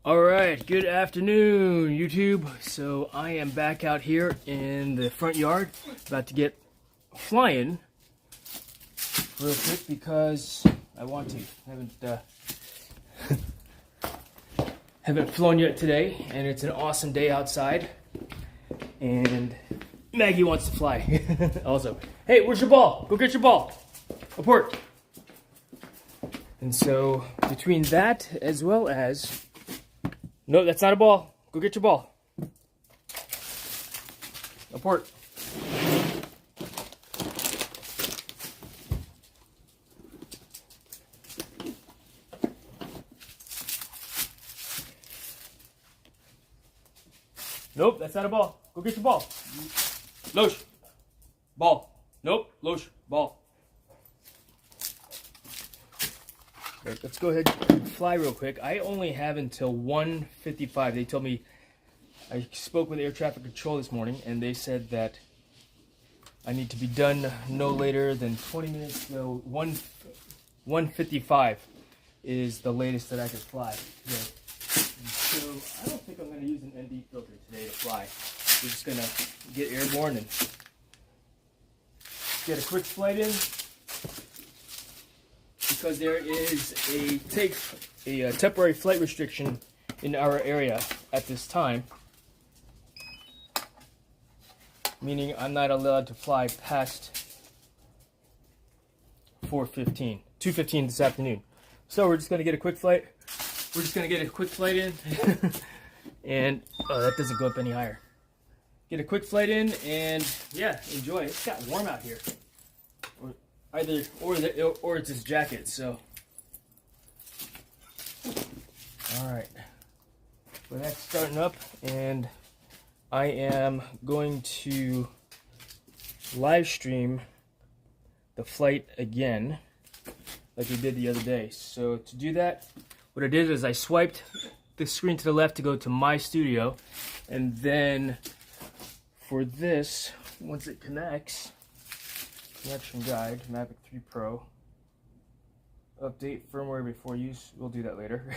Alright, good afternoon, YouTube. So I am back out here in the front yard, about to get flying real quick because I want to. Haven't flown yet today, and it's an awesome day outside. And Maggie wants to fly also. Hey, where's your ball? Go get your ball. Report. And so between that as well as... No, that's not a ball. Go get your ball. Report. Nope, that's not a ball. Go get your ball. Loesch. Ball. Nope, Loesch. Ball. Right, let's go ahead and fly real quick. I only have until 1:55. They told me, I spoke with air traffic control this morning, and they said that I need to be done no later than 20 minutes. So 1:55 is the latest that I could fly today. And so I don't think I'm going to use an ND filter today to fly. We're just going to get airborne and get a quick flight in, because there is a temporary flight restriction in our area at this time, meaning I'm not allowed to fly past 2:15 this afternoon. So we're just going to get a quick flight. We're just going to get a quick flight in, and that doesn't go up any higher. Get a quick flight in, and yeah, enjoy. It's got warm out here. Or it's his jacket. So, all right. Well, that's starting up, and I am going to live stream the flight again, like we did the other day. So to do that, what I did is I swiped the screen to the left to go to my studio, and then for this, once it connects. Connection guide, Mavic 3 Pro. Update firmware before use. We'll do that later.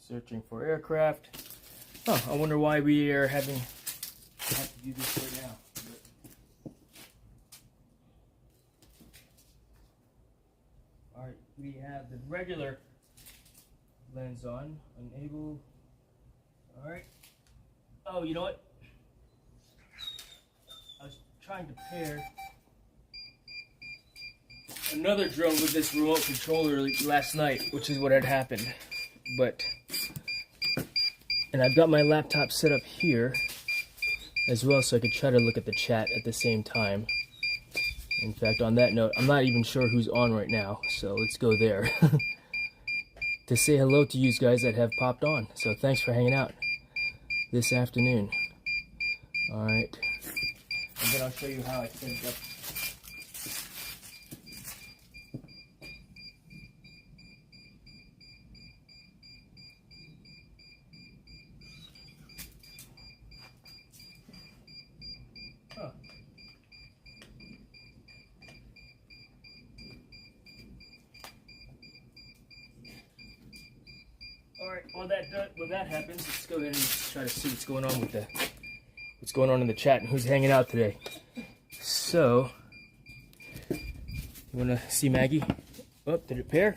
Searching for aircraft. Oh, I wonder why we are have to do this right now. Alright, we have the regular lens on. Enable. Alright. Oh, you know what? I was trying to pair another drone with this remote controller last night, which is what had happened. And I've got my laptop set up here as well, so I could try to look at the chat at the same time. In fact, on that note, I'm not even sure who's on right now, so let's go there to say hello to you guys that have popped on. So thanks for hanging out this afternoon. All right. And then I'll show you how I set it up. Huh. Alright, while that happens, let's go ahead and try to see what's going on with what's going on in the chat and who's hanging out today. So, you want to see Maggie? Oh, did it pair?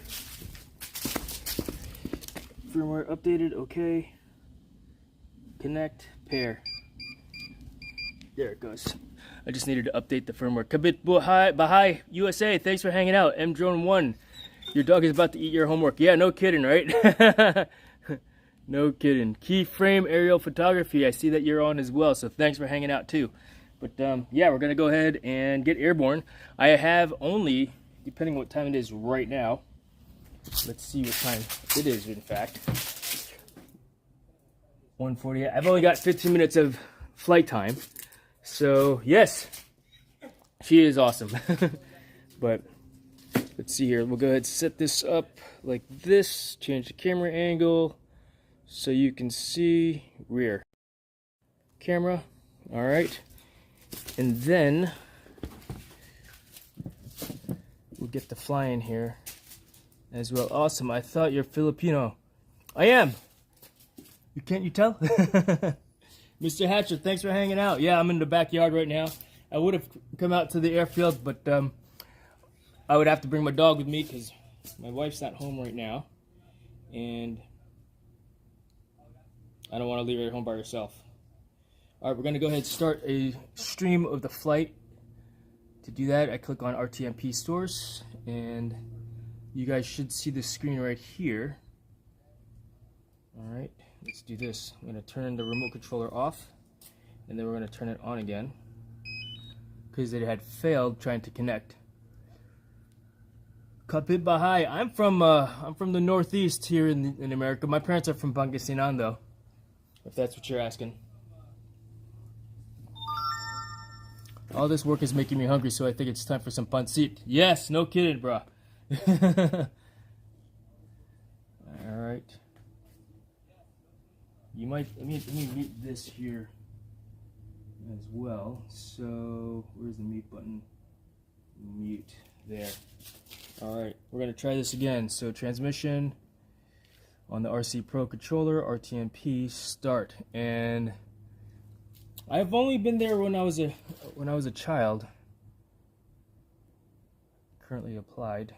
Firmware updated, okay. Connect, pair. There it goes. I just needed to update the firmware. Kabit Bahai USA, thanks for hanging out. M Drone 1, your dog is about to eat your homework. Yeah, no kidding, right? No kidding. Keyframe aerial photography. I see that you're on as well, so thanks for hanging out too. But yeah, we're gonna go ahead and get airborne. I have only, depending on what time it is right now. Let's see what time it is. In fact, 1:48. I've only got 15 minutes of flight time. So yes, she is awesome. But let's see here. We'll go ahead and set this up like this. Change the camera angle. So you can see rear camera. All right, and then we'll get the fly in here as well. Awesome. I thought you're Filipino. I am. You tell? Mr. Hatcher, thanks for hanging out. Yeah, I'm in the backyard right now. I would have come out to the airfield, but I would have to bring my dog with me because my wife's not home right now. And I don't want to leave her at home by herself. All right, we're going to go ahead and start a stream of the flight. To do that, I click on RTMP stores, and you guys should see the screen right here. All right, let's do this. I'm going to turn the remote controller off, and then we're going to turn it on again because it had failed trying to connect. Kapit Bahay. I'm from the Northeast here in America. My parents are from Pangasinan, though, if that's what you're asking. All this work is making me hungry, so I think it's time for some pancit. Yes, no kidding, bro. All right. You might let me mute this here as well. So where's the mute button? Mute there. All right, we're gonna try this again. So transmission on the RC Pro controller, RTMP start, and I've only been there when I was a child. Currently applied.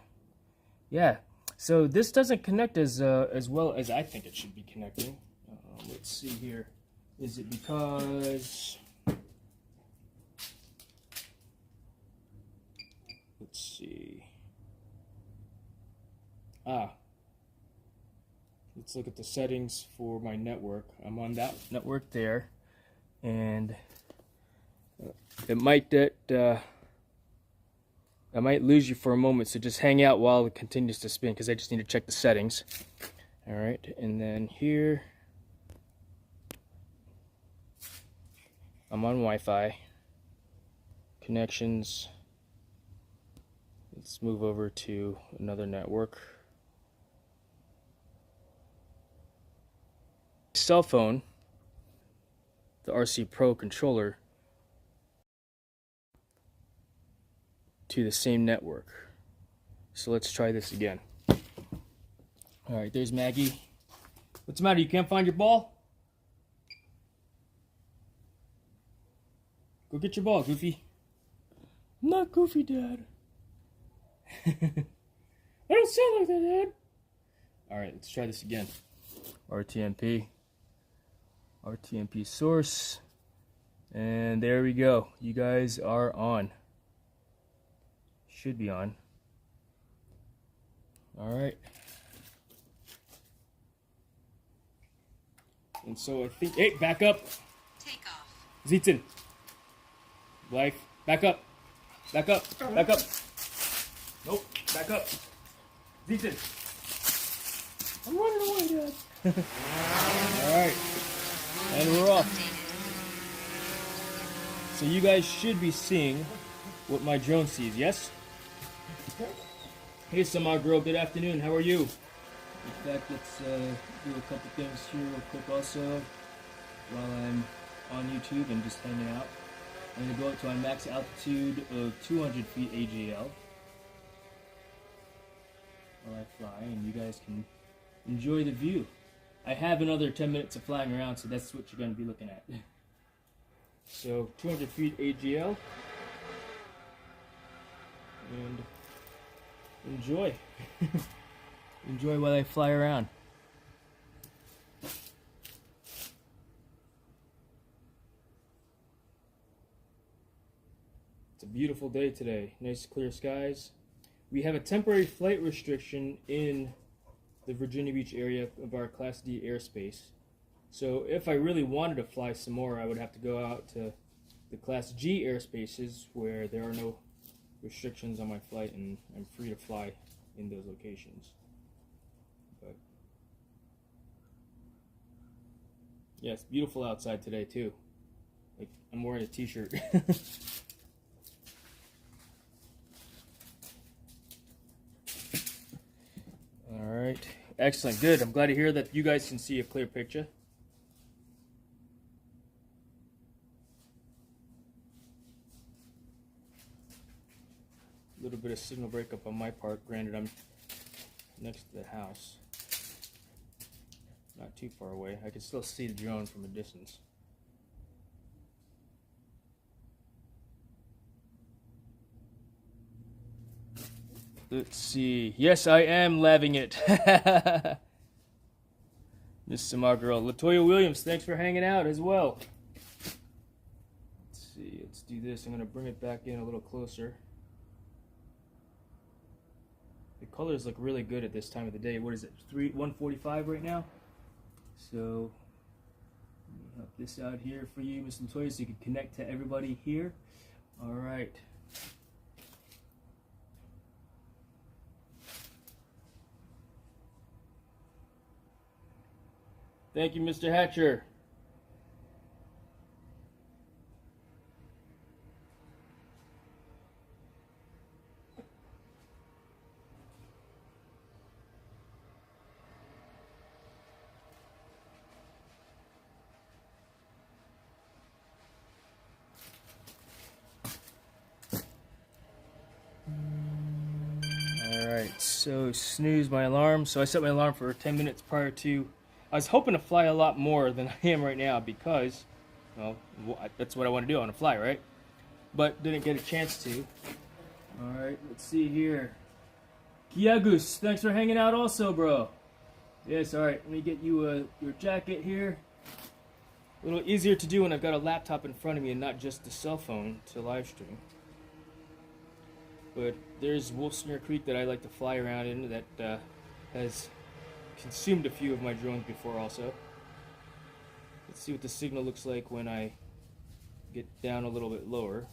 Yeah. So this doesn't connect as well as I think it should be connecting. Let's see here. Is it because? Let's see. Let's look at the settings for my network. I'm on that network there. And it might I might lose you for a moment, so just hang out while it continues to spin because I just need to check the settings. All right, and then here I'm on Wi-Fi connections. Let's move over to another network. Cell phone, the RC Pro controller, to the same network. So let's try this again. All right, there's Maggie. What's the matter? You can't find your ball? Go get your ball, Goofy. I'm not Goofy, Dad. I don't sound like that, Dad. All right, let's try this again. RTMP source, and there we go. You guys are on. Should be on. All right. And so I think, hey, back up. Take off. Zitzen. Life, back up. Back up. Back up. Nope, back up. Zitzen. I'm running away, Dad. All right. And we're off. So you guys should be seeing what my drone sees, yes? Hey, Samar girl, good afternoon. How are you? In fact, let's do a couple things here real quick also while I'm on YouTube and just hanging out. I'm going to go up to a max altitude of 200 feet AGL while I fly, and you guys can enjoy the view. I have another 10 minutes of flying around, so that's what you're going to be looking at. So 200 feet AGL, and enjoy. Enjoy while I fly around. It's a beautiful day today. Nice clear skies. We have a temporary flight restriction in the Virginia Beach area of our Class D airspace. So if I really wanted to fly some more, I would have to go out to the Class G airspaces where there are no restrictions on my flight and I'm free to fly in those locations. But yeah, it's beautiful outside today too. Like, I'm wearing a t-shirt. Alright, excellent, good. I'm glad to hear that you guys can see a clear picture. A little bit of signal breakup on my part. Granted, I'm next to the house. Not too far away. I can still see the drone from a distance. Let's see. Yes, I am laving it. Miss Samar girl. Latoya Williams, thanks for hanging out as well. Let's see. Let's do this. I'm going to bring it back in a little closer. The colors look really good at this time of the day. What is it? 1:45 right now? So, let me help this out here for you, Miss Latoya, so you can connect to everybody here. All right. Thank you, Mr. Hatcher. Alright, so snooze my alarm. So I set my alarm for 10 minutes prior to. I was hoping to fly a lot more than I am right now because, well, that's what I want to do. I want to fly, right? But didn't get a chance to. Alright, let's see here. Kiagus, thanks for hanging out also, bro. Yes, alright, let me get you your jacket here. A little easier to do when I've got a laptop in front of me and not just the cell phone to live stream. But there's Wolfsnare Creek that I like to fly around in that has consumed a few of my drones before also. Let's see what the signal looks like when I get down a little bit lower.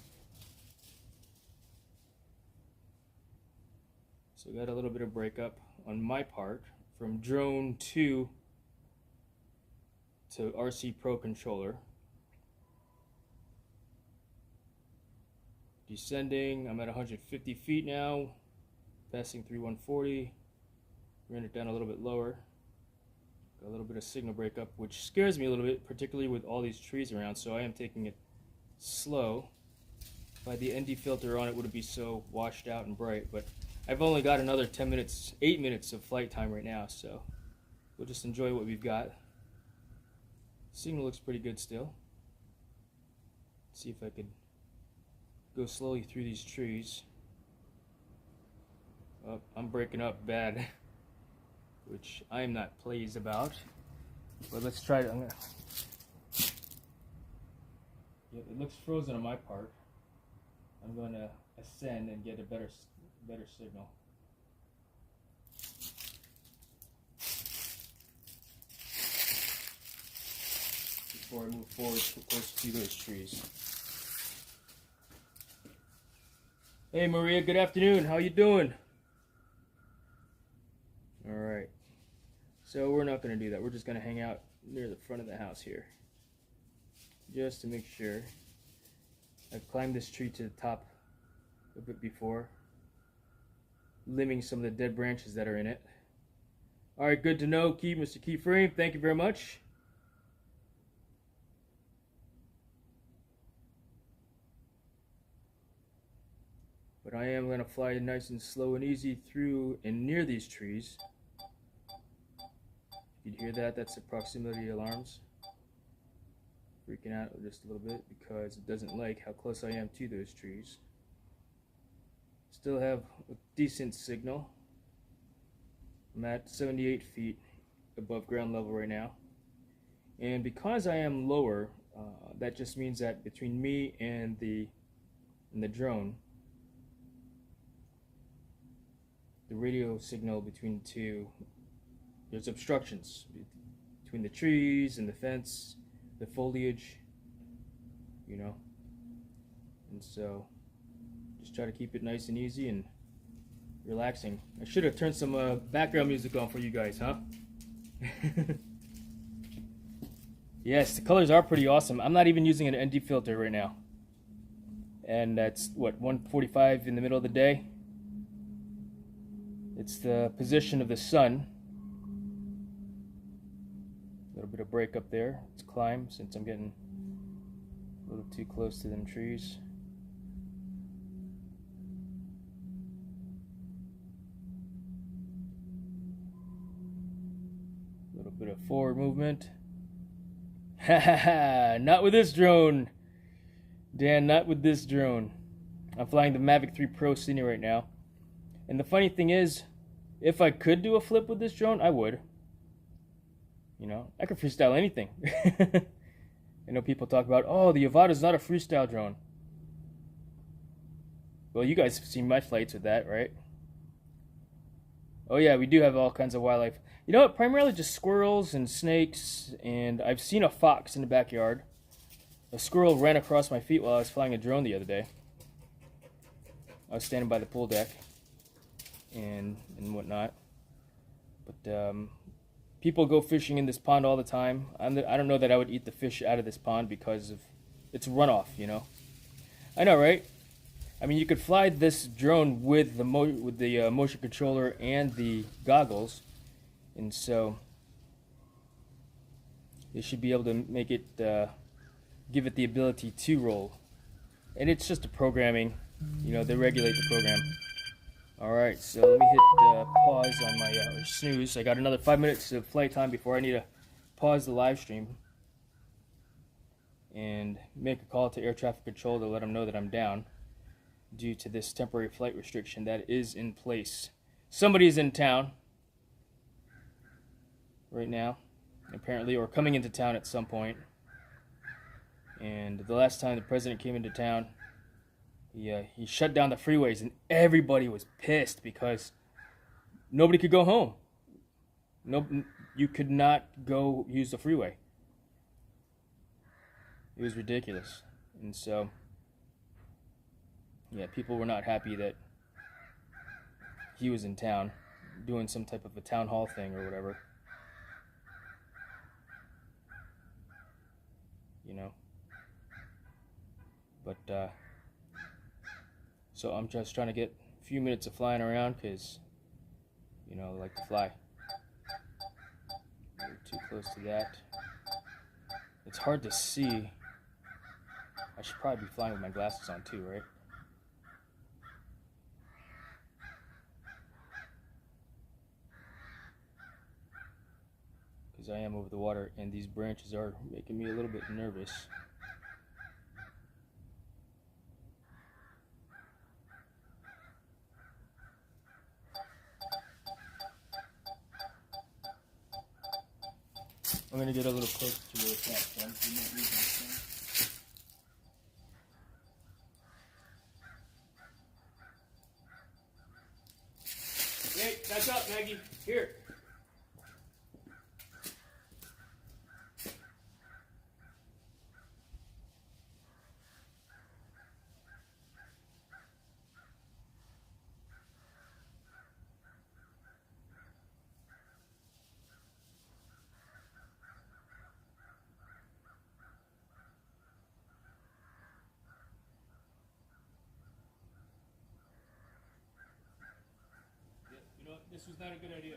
So we got a little bit of breakup on my part from drone 2 to RC Pro controller. Descending, I'm at 150 feet now, passing through 140. Ran it down a little bit lower. Got a little bit of signal breakup, which scares me a little bit, particularly with all these trees around, so I am taking it slow. If I had the ND filter on, it wouldn't be so washed out and bright, but I've only got another 8 minutes of flight time right now, so we'll just enjoy what we've got. Signal looks pretty good still. Let's see if I could go slowly through these trees. Oh, I'm breaking up bad, which I am not pleased about. But let's try it. Yeah, it looks frozen on my part. I'm going to ascend and get a better signal. Before I move forward close to those trees. Hey Maria, good afternoon. How you doing? All right. So we're not going to do that. We're just going to hang out near the front of the house here, just to make sure. I've climbed this tree to the top a bit before, limbing some of the dead branches that are in it. All right, good to know, Mr. Keyframe. Thank you very much. But I am going to fly nice and slow and easy through and near these trees. You'd hear that? That's the proximity alarms. Freaking out just a little bit because it doesn't like how close I am to those trees. Still have a decent signal. I'm at 78 feet above ground level right now. And because I am lower, that just means that between me and the drone, the radio signal between the two, there's obstructions between the trees and the fence, the foliage, you know. And so just try to keep it nice and easy and relaxing. I should have turned some background music on for you guys, huh? Yes, the colors are pretty awesome. I'm not even using an ND filter right now. And that's what, 1:45 in the middle of the day. It's the position of the sun. A little bit of break up there. Let's climb since I'm getting a little too close to them trees. little bit of forward movement. Ha ha ha! Not with this drone, Dan. Not with this drone. I'm flying the Mavic 3 Pro Cine right now, and the funny thing is, if I could do a flip with this drone, I would. You know, I could freestyle anything. I know people talk about, oh, the Avata's not a freestyle drone. Well, you guys have seen my flights with that, right? Oh yeah, we do have all kinds of wildlife. You know what? Primarily just squirrels and snakes, and I've seen a fox in the backyard. A squirrel ran across my feet while I was flying a drone the other day. I was standing by the pool deck and whatnot. But people go fishing in this pond all the time. I don't know that I would eat the fish out of this pond because of its runoff, you know. I know, right? I mean, you could fly this drone with the motion controller and the goggles, and so they should be able to make it, give it the ability to roll. And it's just a programming, you know, they regulate the program. Alright, so let me hit pause on my snooze. I got another 5 minutes of flight time before I need to pause the live stream and make a call to air traffic control to let them know that I'm down due to this temporary flight restriction that is in place. Somebody's in town right now, apparently, or coming into town at some point. And the last time the president came into town, he shut down the freeways, and everybody was pissed because nobody could go home. You could not go use the freeway. It was ridiculous. And so, yeah, people were not happy that he was in town doing some type of a town hall thing or whatever. You know. But, so I'm just trying to get a few minutes of flying around because, you know, I like to fly. A little too close to that. It's hard to see. I should probably be flying with my glasses on too, right? Because I am over the water and these branches are making me a little bit nervous. I'm going to get a little closer to the platform. Hey, back up, Maggie. Here. You know, this was not a good idea.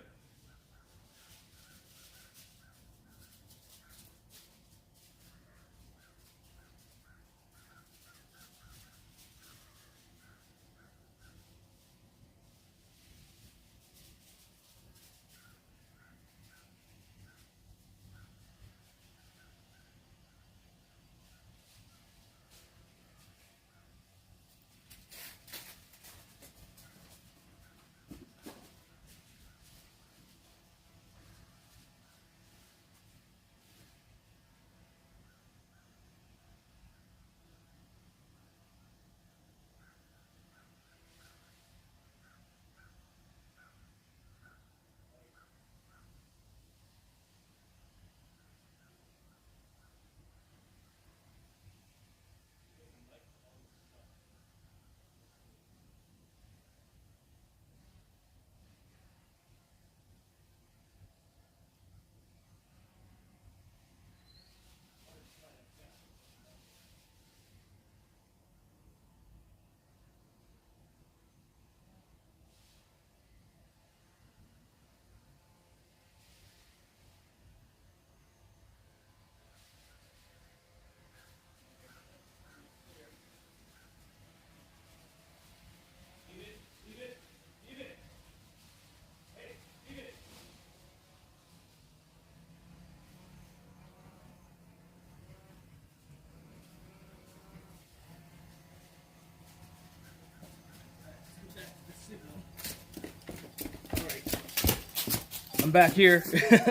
I'm back here.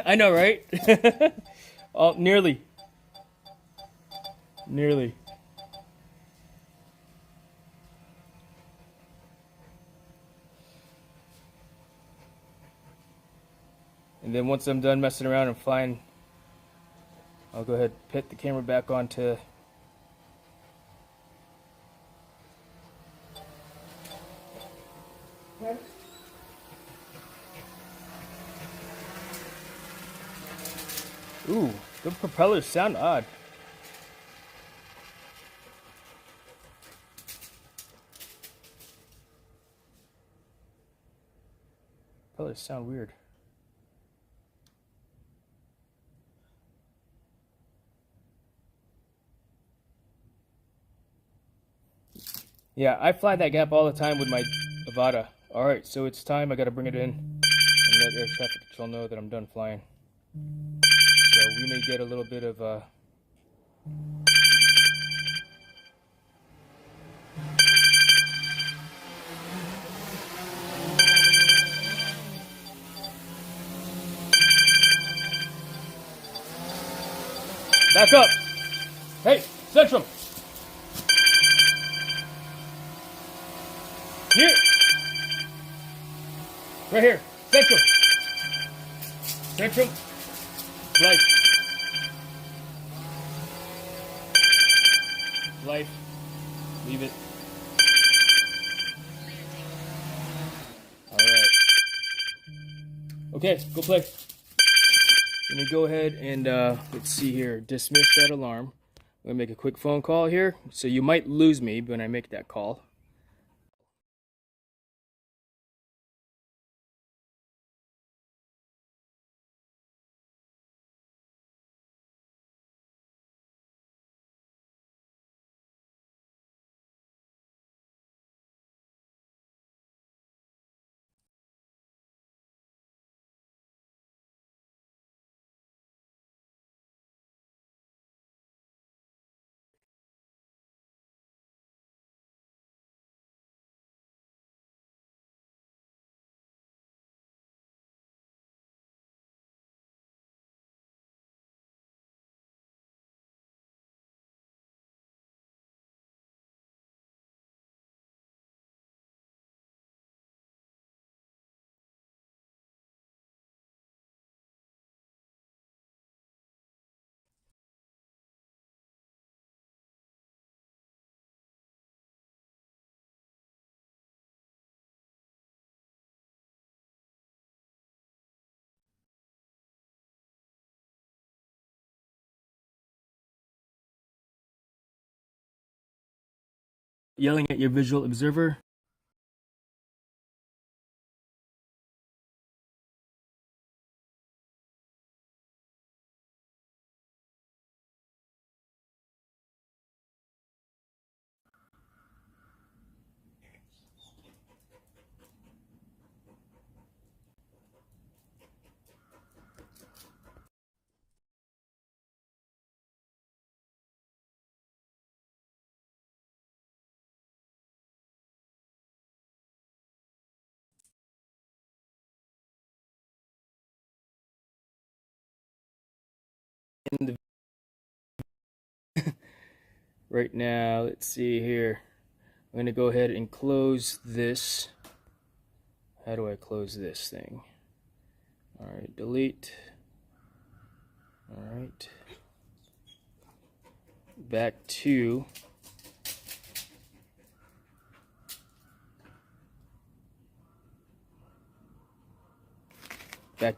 I know, right? Oh, nearly. Nearly. And then once I'm done messing around and flying, I'll go ahead and put the camera back onto. Ooh, the propellers sound odd. Propellers sound weird. Yeah, I fly that gap all the time with my Avata. Alright, so it's time. I gotta bring it in and let air traffic control know that I'm done flying. So we may get a little bit of back up! Hey, Centrum! Here! Right here, Centrum! Centrum! Life. Life. Leave it. Alright. Okay, go play. Let me go ahead and, let's see here, dismiss that alarm. I'm going to make a quick phone call here. So you might lose me when I make that call. Yelling at your visual observer. In the right now, let's see here. I'm going to go ahead and close this. How do I close this thing? Alright, delete. Alright. Back to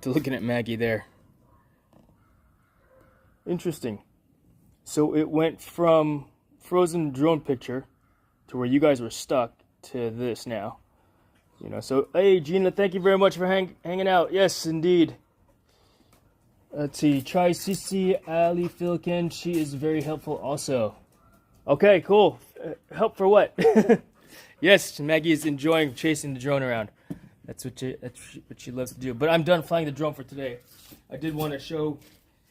looking at Maggie there. Interesting. So it went from frozen drone picture to where you guys were stuck to this now. You know, so hey Gina, thank you very much for hanging out. Yes, indeed. Let's see. Try Sisi Ali Filkin. She is very helpful also. Okay, cool. Help for what? Yes, Maggie is enjoying chasing the drone around. That's what she loves to do. But I'm done flying the drone for today. I did want to show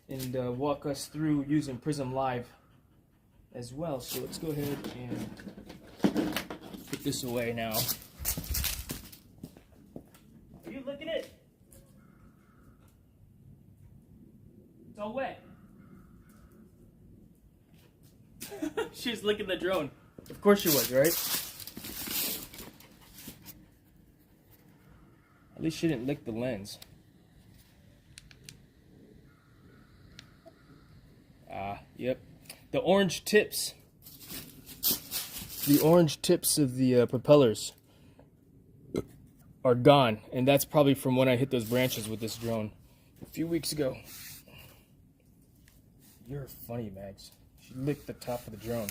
and walk us through using PRISM Live as well. So let's go ahead and put this away now. Are you looking at? It's all wet. She was licking the drone. Of course she was, right? At least she didn't lick the lens. Yep. The orange tips. The orange tips of the propellers are gone. And that's probably from when I hit those branches with this drone a few weeks ago. You're funny, Mags. She licked the top of the drone.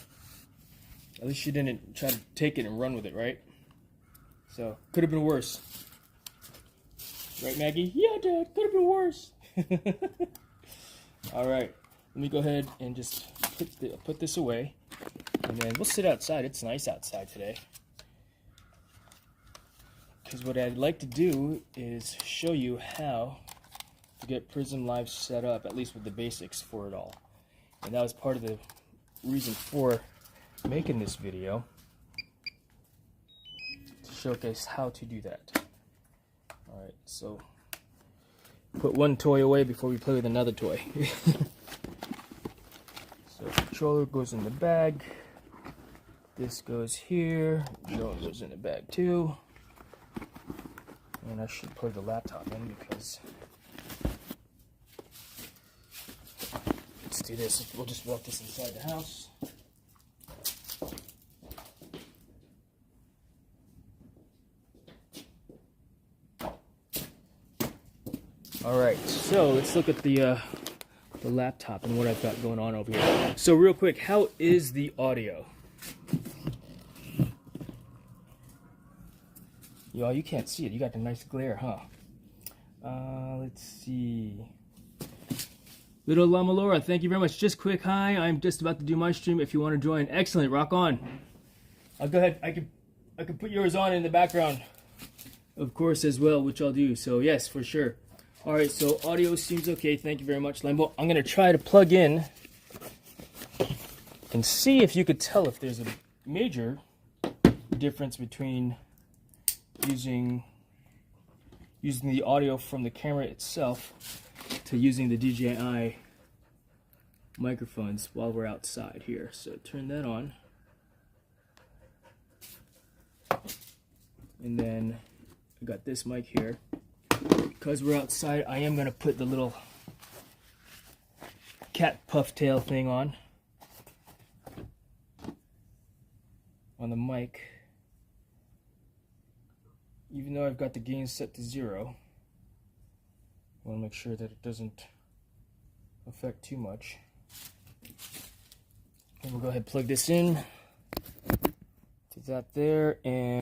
At least she didn't try to take it and run with it, right? So, could have been worse. Right, Maggie? Yeah, Dad, could have been worse. All right, let me go ahead and just put this away. And then we'll sit outside. It's nice outside today. Because what I'd like to do is show you how to get PRISM Live set up, at least with the basics for it all. And that was part of the reason for making this video, to showcase how to do that. Alright, so put one toy away before we play with another toy. So controller goes in the bag. This goes here. Drone goes in the bag too. And I should plug the laptop in because let's do this. We'll just walk this inside the house. All right, so let's look at the laptop and what I've got going on over here. So real quick, how is the audio? Y'all, you can't see it. You got the nice glare, huh? Let's see. Little Llama Laura, thank you very much. Just quick hi. I'm just about to do my stream. If you want to join, excellent. Rock on. I'll go ahead. I can put yours on in the background, of course, as well, which I'll do. So yes, for sure. All right. So audio seems okay. Thank you very much, Lambo. I'm gonna try to plug in and see if you could tell if there's a major difference between using the audio from the camera itself to using the DJI microphones while we're outside here. So turn that on. And then I got this mic here. Because we're outside, I am going to put the little cat puff tail thing on the mic. Even though I've got the gain set to 0, I want to make sure that it doesn't affect too much. And we'll go ahead and plug this in to that there, and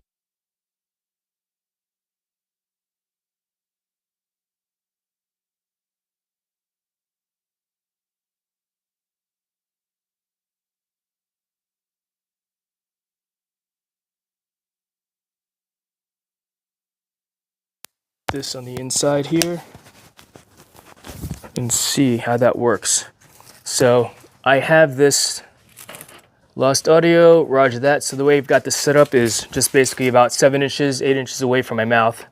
this on the inside here and see how that works. So I have this lost audio, roger that. So the way I've got this set up is just basically about 7 inches, 8 inches away from my mouth.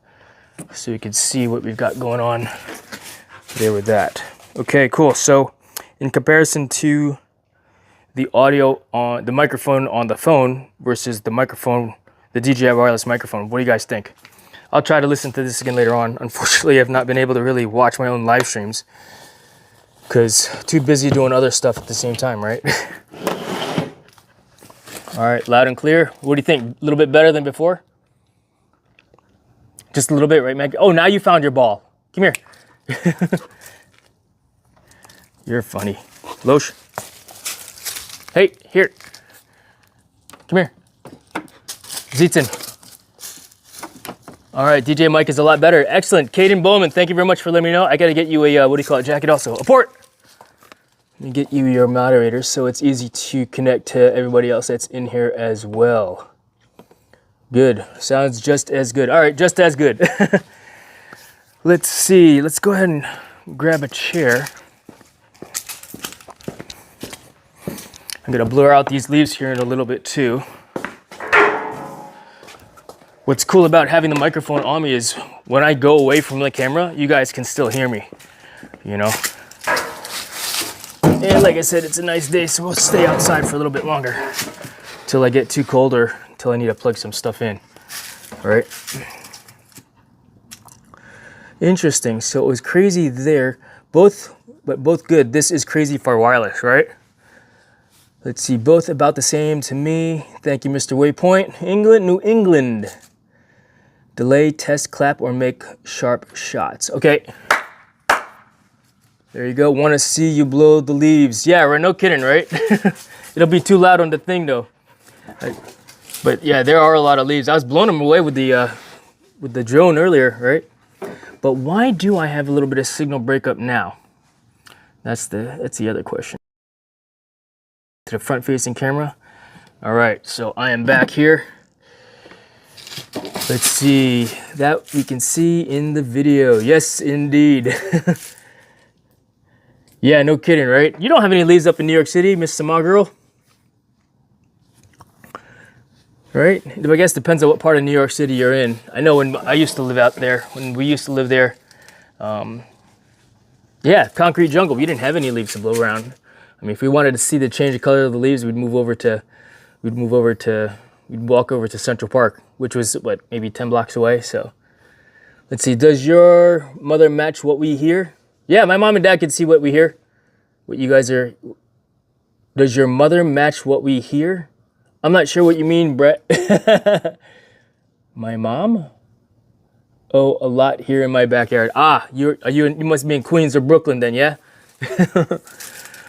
So you can see what we've got going on there with that. Okay, cool. So in comparison to the audio on the microphone on the phone versus the microphone, the DJI wireless microphone, what do you guys think? I'll try to listen to this again later on. Unfortunately, I've not been able to really watch my own live streams because too busy doing other stuff at the same time, right? All right, loud and clear. What do you think? A little bit better than before? Just a little bit, right, Meg? Oh, now you found your ball. Come here. You're funny. Loesch. Hey, here. Come here. Zitzen. All right, DJ Mike is a lot better. Excellent. Caden Bowman, thank you very much for letting me know. I got to get you a, what do you call it, jacket also. A port. Let me get you your moderator so it's easy to connect to everybody else that's in here as well. Good. Sounds just as good. All right, just as good. Let's see. Let's go ahead and grab a chair. I'm going to blur out these leaves here in a little bit too. What's cool about having the microphone on me is when I go away from the camera, you guys can still hear me, you know? And like I said, it's a nice day, so we'll stay outside for a little bit longer till I get too cold or till I need to plug some stuff in. All right. Interesting. So it was crazy there. Both good. This is crazy for wireless, right? Let's see. Both about the same to me. Thank you, Mr. Waypoint. England, New England. Delay, test, clap, or make sharp shots. Okay. There you go. Want to see you blow the leaves. Yeah, right. No kidding, right? It'll be too loud on the thing, though. But yeah, there are a lot of leaves. I was blowing them away with the drone earlier, right? But why do I have a little bit of signal breakup now? That's the other question. To the front-facing camera. All right, so I am back here. Let's see. That we can see in the video. Yes, indeed. Yeah, no kidding, right? You don't have any leaves up in New York City, Miss Samar girl? Right? I guess it depends on what part of New York City you're in. I know when I used to live out there, when we used to live there, yeah, concrete jungle. We didn't have any leaves to blow around. I mean, if we wanted to see the change of color of the leaves, we'd walk over to Central Park, which was what, maybe 10 blocks away. So let's see. Does your mother match what we hear? Yeah, my mom and dad can see what we hear. What you guys are. Does your mother match what we hear? I'm not sure what you mean, Brett. My mom? Oh, a lot here in my backyard. Ah, you must be in Queens or Brooklyn then, yeah?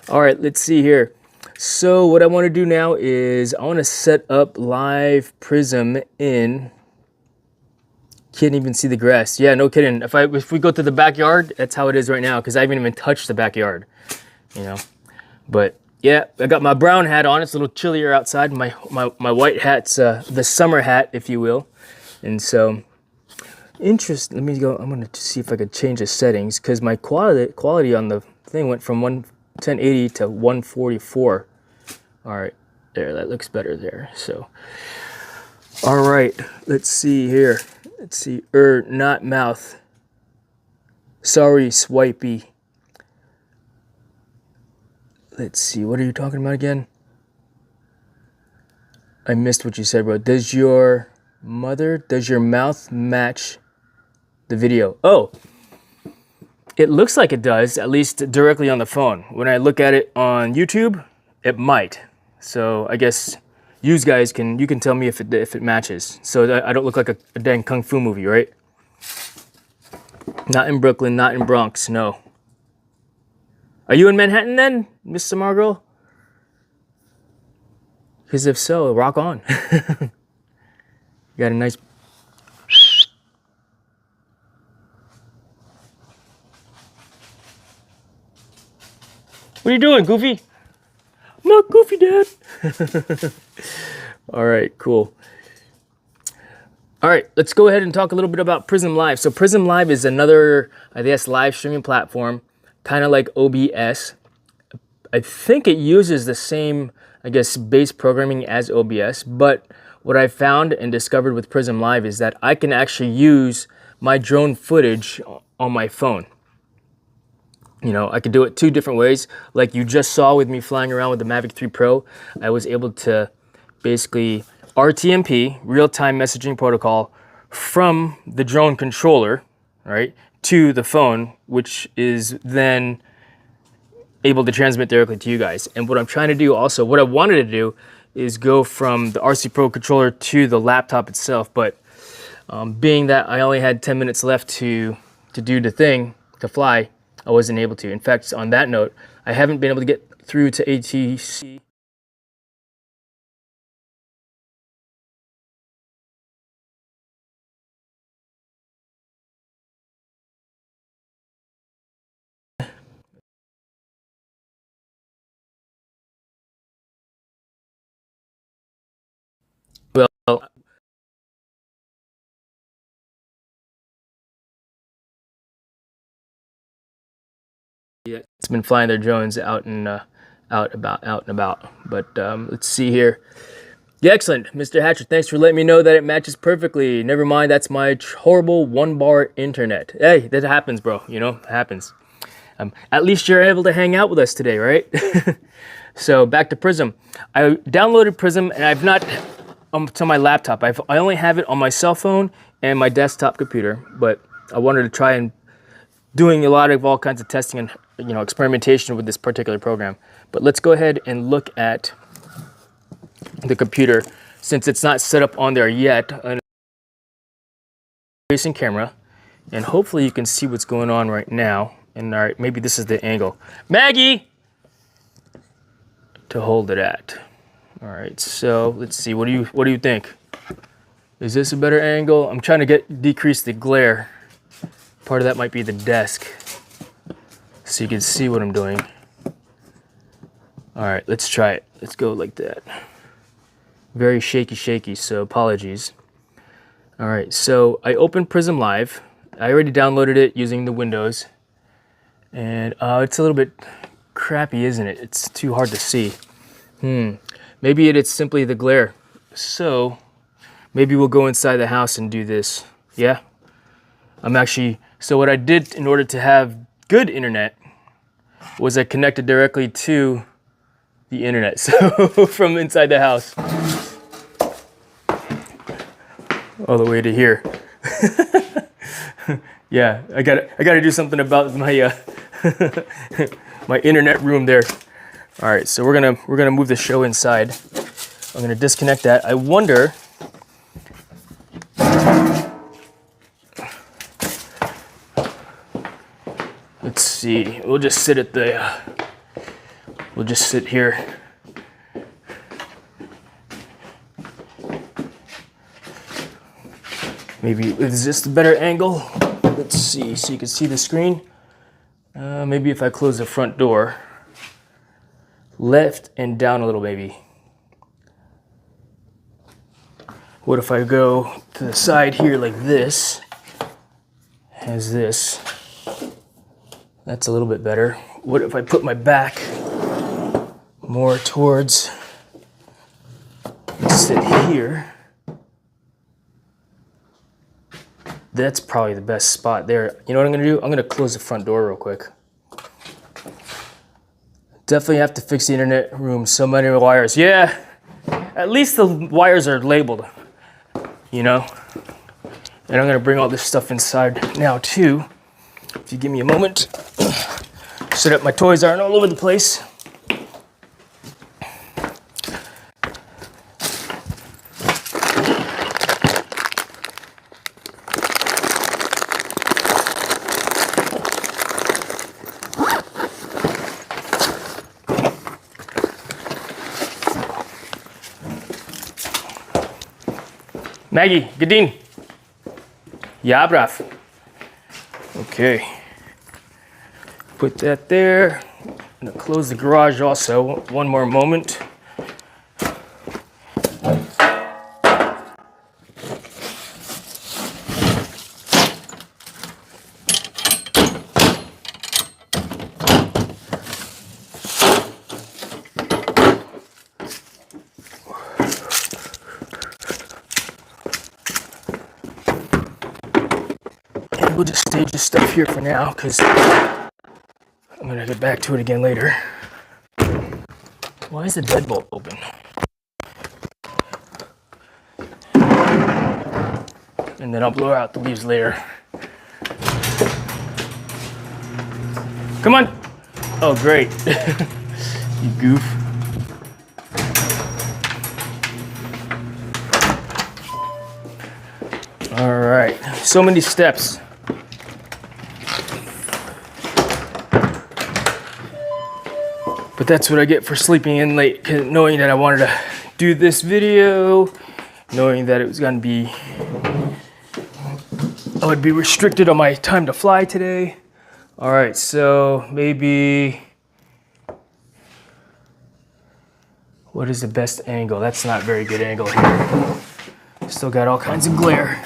All right, let's see here. So what I want to do now is I want to set up live Prism in. Can't even see the grass. Yeah, no kidding. If we go to the backyard, that's how it is right now because I haven't even touched the backyard, you know. But yeah, I got my brown hat on. It's a little chillier outside. My white hat's the summer hat, if you will. And so, let me go. I'm gonna see if I could change the settings because my quality on the thing went from 1080 to 144. All right, there. That looks better there. So, all right. Let's see here. Let's see. Not mouth. Sorry, swipey. Let's see, what are you talking about again? I missed what you said, bro. Does your mouth match the video? Oh, it looks like it does, at least directly on the phone. When I look at it on YouTube, it might. So I guess you guys can tell me if it matches. So I don't look like a dang kung fu movie, right? Not in Brooklyn, not in Bronx, no. Are you in Manhattan then, Miss Samar girl? Because if so, rock on. You got a nice... What are you doing, Goofy? I'm not Goofy, Dad. All right, cool. All right, let's go ahead and talk a little bit about Prism Live. So Prism Live is another, I guess, live streaming platform, kind of like OBS. I think it uses the same, I guess, base programming as OBS, but what I found and discovered with Prism Live is that I can actually use my drone footage on my phone. You know, I could do it two different ways. Like you just saw with me flying around with the Mavic 3 Pro, I was able to basically RTMP, real-time messaging protocol, from the drone controller, right, to the phone, which is then able to transmit directly to you guys. And what I'm trying to do also, what I wanted to do is go from the RC Pro controller to the laptop itself, but being that I only had 10 minutes left to do the thing, to fly, I wasn't able to. In fact, on that note, I haven't been able to get through to ATC. Well, yeah, it's been flying their drones out and about. But let's see here. Yeah, excellent, Mr. Hatcher. Thanks for letting me know that it matches perfectly. Never mind, that's my horrible one-bar internet. Hey, that happens, bro. You know, it happens. At least you're able to hang out with us today, right? So back to PRISM. I downloaded PRISM and I've not to my laptop. I only have it on my cell phone and my desktop computer, but I wanted to try and doing a lot of all kinds of testing and experimentation with this particular program. But let's go ahead and look at the computer since it's not set up on there yet. Facing camera, and hopefully you can see what's going on right now. And all right, maybe this is the angle. Maggie, to hold it at. All right, so let's see. What do you think? Is this a better angle? I'm trying to decrease the glare. Part of that might be the desk, so you can see what I'm doing. All right, let's try it. Let's go like that. Very shaky, so apologies. All right, so I opened PRISM Live. I already downloaded it using the Windows. And it's a little bit crappy, isn't it? It's too hard to see. Maybe it's simply the glare. So maybe we'll go inside the house and do this. Yeah? So what I did in order to have good internet was I connected directly to the internet. So from inside the house. All the way to here. Yeah, I gotta do something about my my internet room there. All right, so we're gonna move the show inside. I'm gonna disconnect that. I wonder. Let's see. We'll just sit at the. We'll just sit here. Maybe is this the better angle? Let's see, so you can see the screen. Maybe if I close the front door, left and down a little, maybe. What if I go to the side here like this? As this. That's a little bit better. What if I put my back more towards, sit here? That's probably the best spot there. You know what I'm gonna do? I'm gonna close the front door real quick. Definitely have to fix the internet room. So many wires. Yeah, at least the wires are labeled, And I'm gonna bring all this stuff inside now too. If you give me a moment, so that my toys aren't all over the place. Maggie, Gadin. Ja, brav. Okay. Put that there. I'm gonna close the garage also. One more moment. We'll just stage this stuff here for now because I'm gonna get back to it again later. Why is the deadbolt open? And then I'll blow out the leaves later. Come on! Oh, great. You goof. All right, so many steps. But that's what I get for sleeping in late, knowing that I wanted to do this video, knowing that it was going to be, I would be restricted on my time to fly today. All right, so maybe, what is the best angle? That's not a very good angle here. Still got all kinds of glare.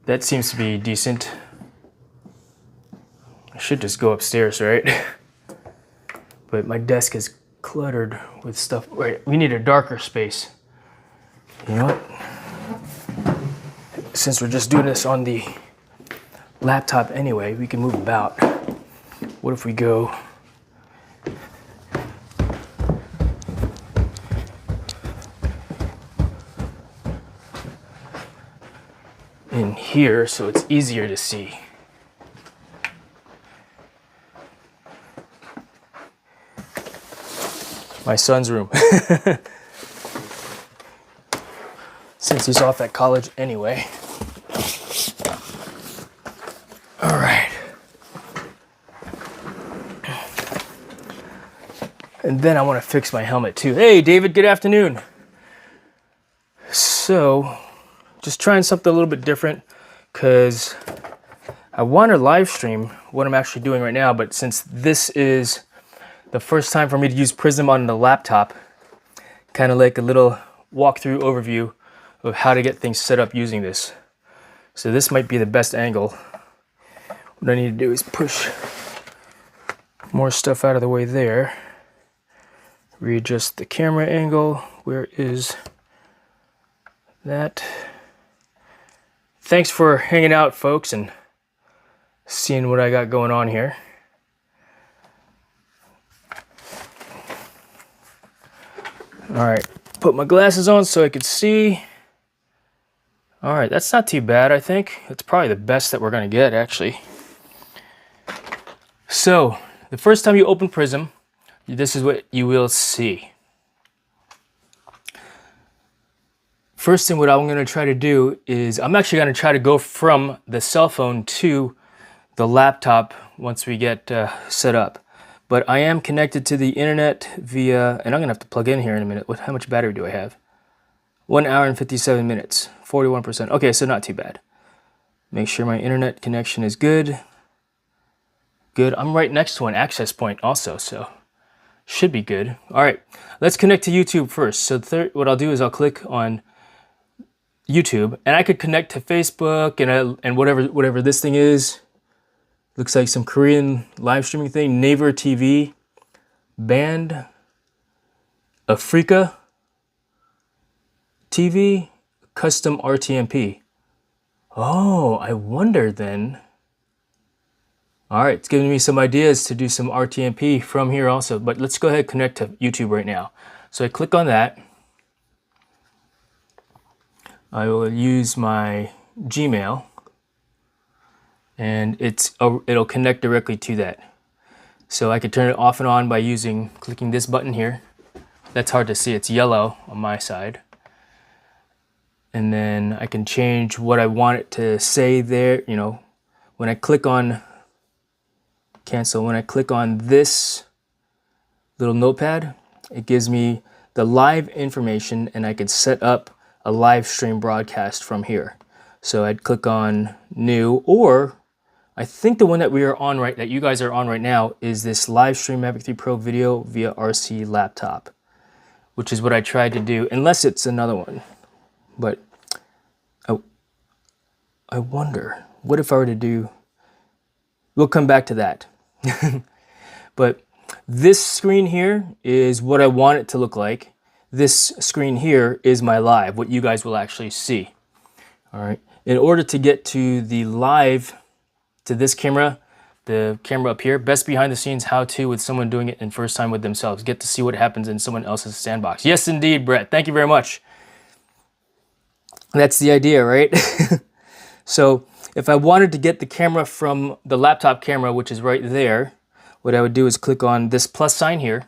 That seems to be decent. I should just go upstairs, right? But my desk is cluttered with stuff. Right, we need a darker space. You know what? Since we're just doing this on the laptop anyway, we can move about. What if we go in here so it's easier to see? My son's room. Since he's off at college anyway. All right. And then I want to fix my helmet too. Hey, David, good afternoon. So, just trying something a little bit different because I want to live stream what I'm actually doing right now, but since this is the first time for me to use PRISM on the laptop, kind of like a little walkthrough overview of how to get things set up using this. So this might be the best angle. What I need to do is push more stuff out of the way there. Readjust the camera angle. Where is that? Thanks for hanging out, folks, and seeing what I got going on here. All right, put my glasses on so I could see. All right, that's not too bad, I think. It's probably the best that we're gonna get, actually. So, the first time you open PRISM, this is what you will see. First thing what I'm gonna try to do is, I'm actually gonna try to go from the cell phone to the laptop once we get set up. But I am connected to the internet via, and I'm gonna have to plug in here in a minute. How much battery do I have? 1 hour and 57 minutes, 41%. Okay, so not too bad. Make sure my internet connection is good. Good, I'm right next to an access point also, so should be good. All right, let's connect to YouTube first. So what I'll do is I'll click on YouTube, and I could connect to Facebook and whatever this thing is. Looks like some Korean live streaming thing. Naver TV, Band, Africa TV, Custom RTMP. Oh, I wonder then. All right, it's giving me some ideas to do some RTMP from here also, but let's go ahead and connect to YouTube right now. So I click on that. I will use my Gmail, and it'll connect directly to that. So I could turn it off and on by clicking this button here. That's hard to see, it's yellow on my side. And then I can change what I want it to say there. You know, when I click on cancel, when I click on this little notepad, it gives me the live information, and I could set up a live stream broadcast from here. So I'd click on new, or I think the one that that you guys are on right now is this live stream Mavic 3 Pro video via RC laptop, which is what I tried to do, unless it's another one. But I wonder, what if I were to do, we'll come back to that. But this screen here is what I want it to look like. This screen here is my live, what you guys will actually see. All right, in order to get to the live, to this camera, the camera up here, best behind the scenes how-to with someone doing it in first time with themselves. Get to see what happens in someone else's sandbox. Yes, indeed, Brett. Thank you very much. That's the idea, right? So if I wanted to get the camera from the laptop camera, which is right there, what I would do is click on this plus sign here,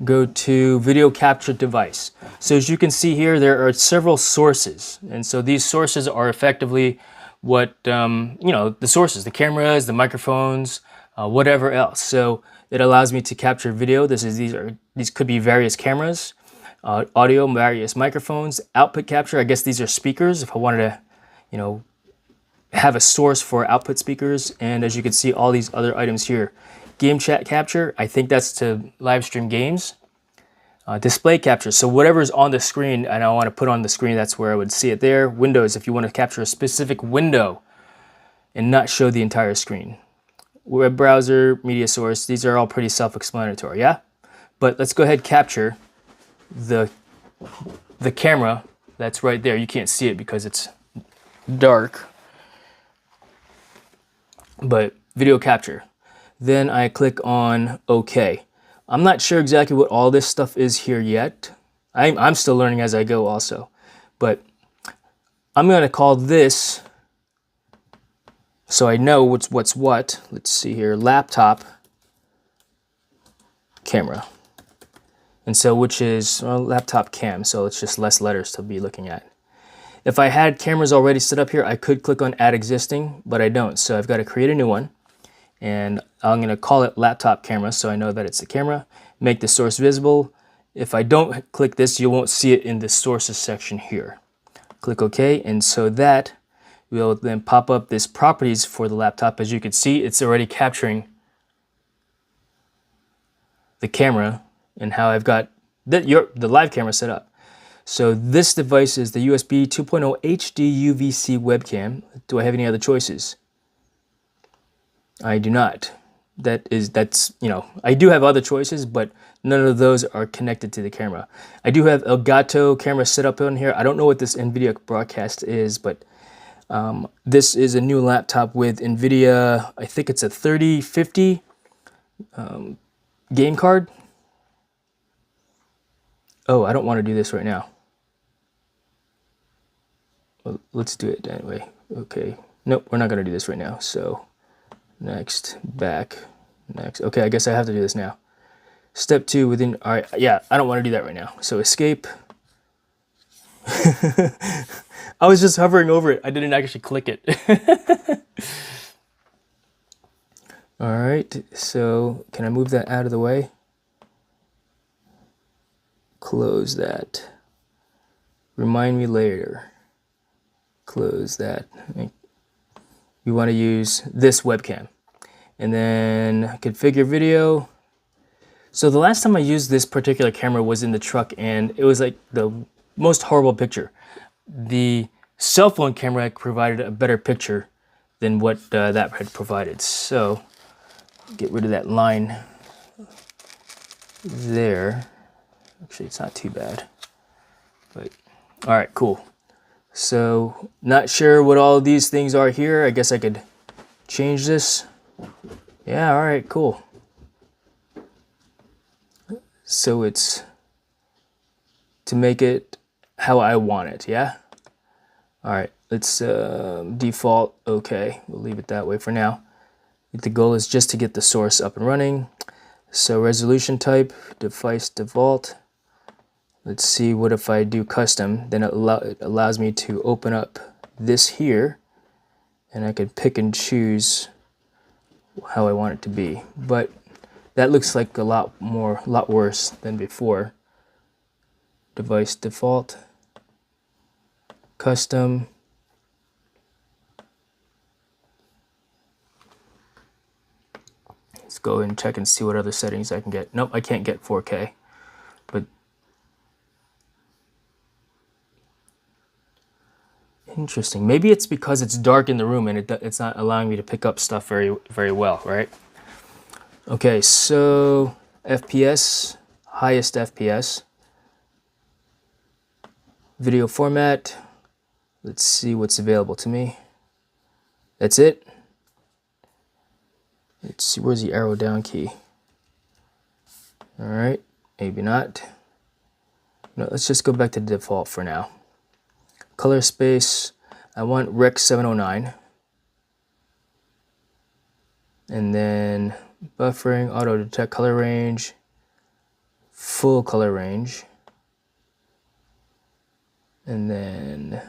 go to video capture device. So as you can see here, there are several sources. And so these sources are effectively what, the sources, the cameras, the microphones, whatever else. So it allows me to capture video. These could be various cameras, audio, various microphones, output capture. I guess these are speakers if I wanted to, have a source for output speakers. And as you can see, all these other items here. Game chat capture, I think that's to live stream games. Display capture, so whatever's on the screen and I want to put on the screen, that's where I would see it there. Windows, if you want to capture a specific window and not show the entire screen. Web browser, media source, these are all pretty self-explanatory, yeah? But let's go ahead and capture the the camera that's right there. You can't see it because it's dark, but video capture. Then I click on OK. I'm not sure exactly what all this stuff is here yet. I'm still learning as I go also, but I'm going to call this, so I know what's what. Let's see here, laptop camera. And so which is laptop cam, so it's just less letters to be looking at. If I had cameras already set up here, I could click on add existing, but I don't. So I've got to create a new one, and I'm going to call it laptop camera so I know that it's the camera. Make the source visible. If I don't click this, you won't see it in the sources section here. Click OK, and so that will then pop up this properties for the laptop. As you can see, it's already capturing the camera and how I've got the live camera set up. So this device is the USB 2.0 HD UVC webcam. Do I have any other choices? I do not. That's you know, I do have other choices, but none of those are connected to the camera. I do have Elgato camera set up on here. I don't know what this NVIDIA broadcast is, but this is a new laptop with NVIDIA. I think it's a 3050 game card. Oh, I don't want to do this right now. Well, let's do it anyway. Okay. Nope, we're not going to do this right now. So next, back, next. Okay, I guess I have to do this now. Step 2 within, all right, yeah, I don't want to do that right now. So escape. I was just hovering over it. I didn't actually click it. All right, so can I move that out of the way? Close that. Remind me later. Close that. You want to use this webcam. And then configure video. So the last time I used this particular camera was in the truck, and it was like the most horrible picture. The cell phone camera provided a better picture than what that had provided. So get rid of that line there. Actually, it's not too bad. But all right, cool. So not sure what all of these things are here. I guess I could change this. Yeah, all right, cool. So it's to make it how I want it, yeah? All right, let's default, okay. We'll leave it that way for now. The goal is just to get the source up and running. So resolution type, device default. Let's see, what if I do custom? Then it allows me to open up this here, and I could pick and choose how I want it to be. But that looks like a lot worse than before. Device default, custom. Let's go and check and see what other settings I can get. Nope, I can't get 4K. But interesting. Maybe it's because it's dark in the room and it's not allowing me to pick up stuff very well, right? Okay, so FPS, highest FPS. Video format. Let's see what's available to me. That's it. Let's see, where's the arrow down key? All right, maybe not. No, let's just go back to default for now. Color space, I want Rec 709. And then buffering, auto detect color range, full color range. And then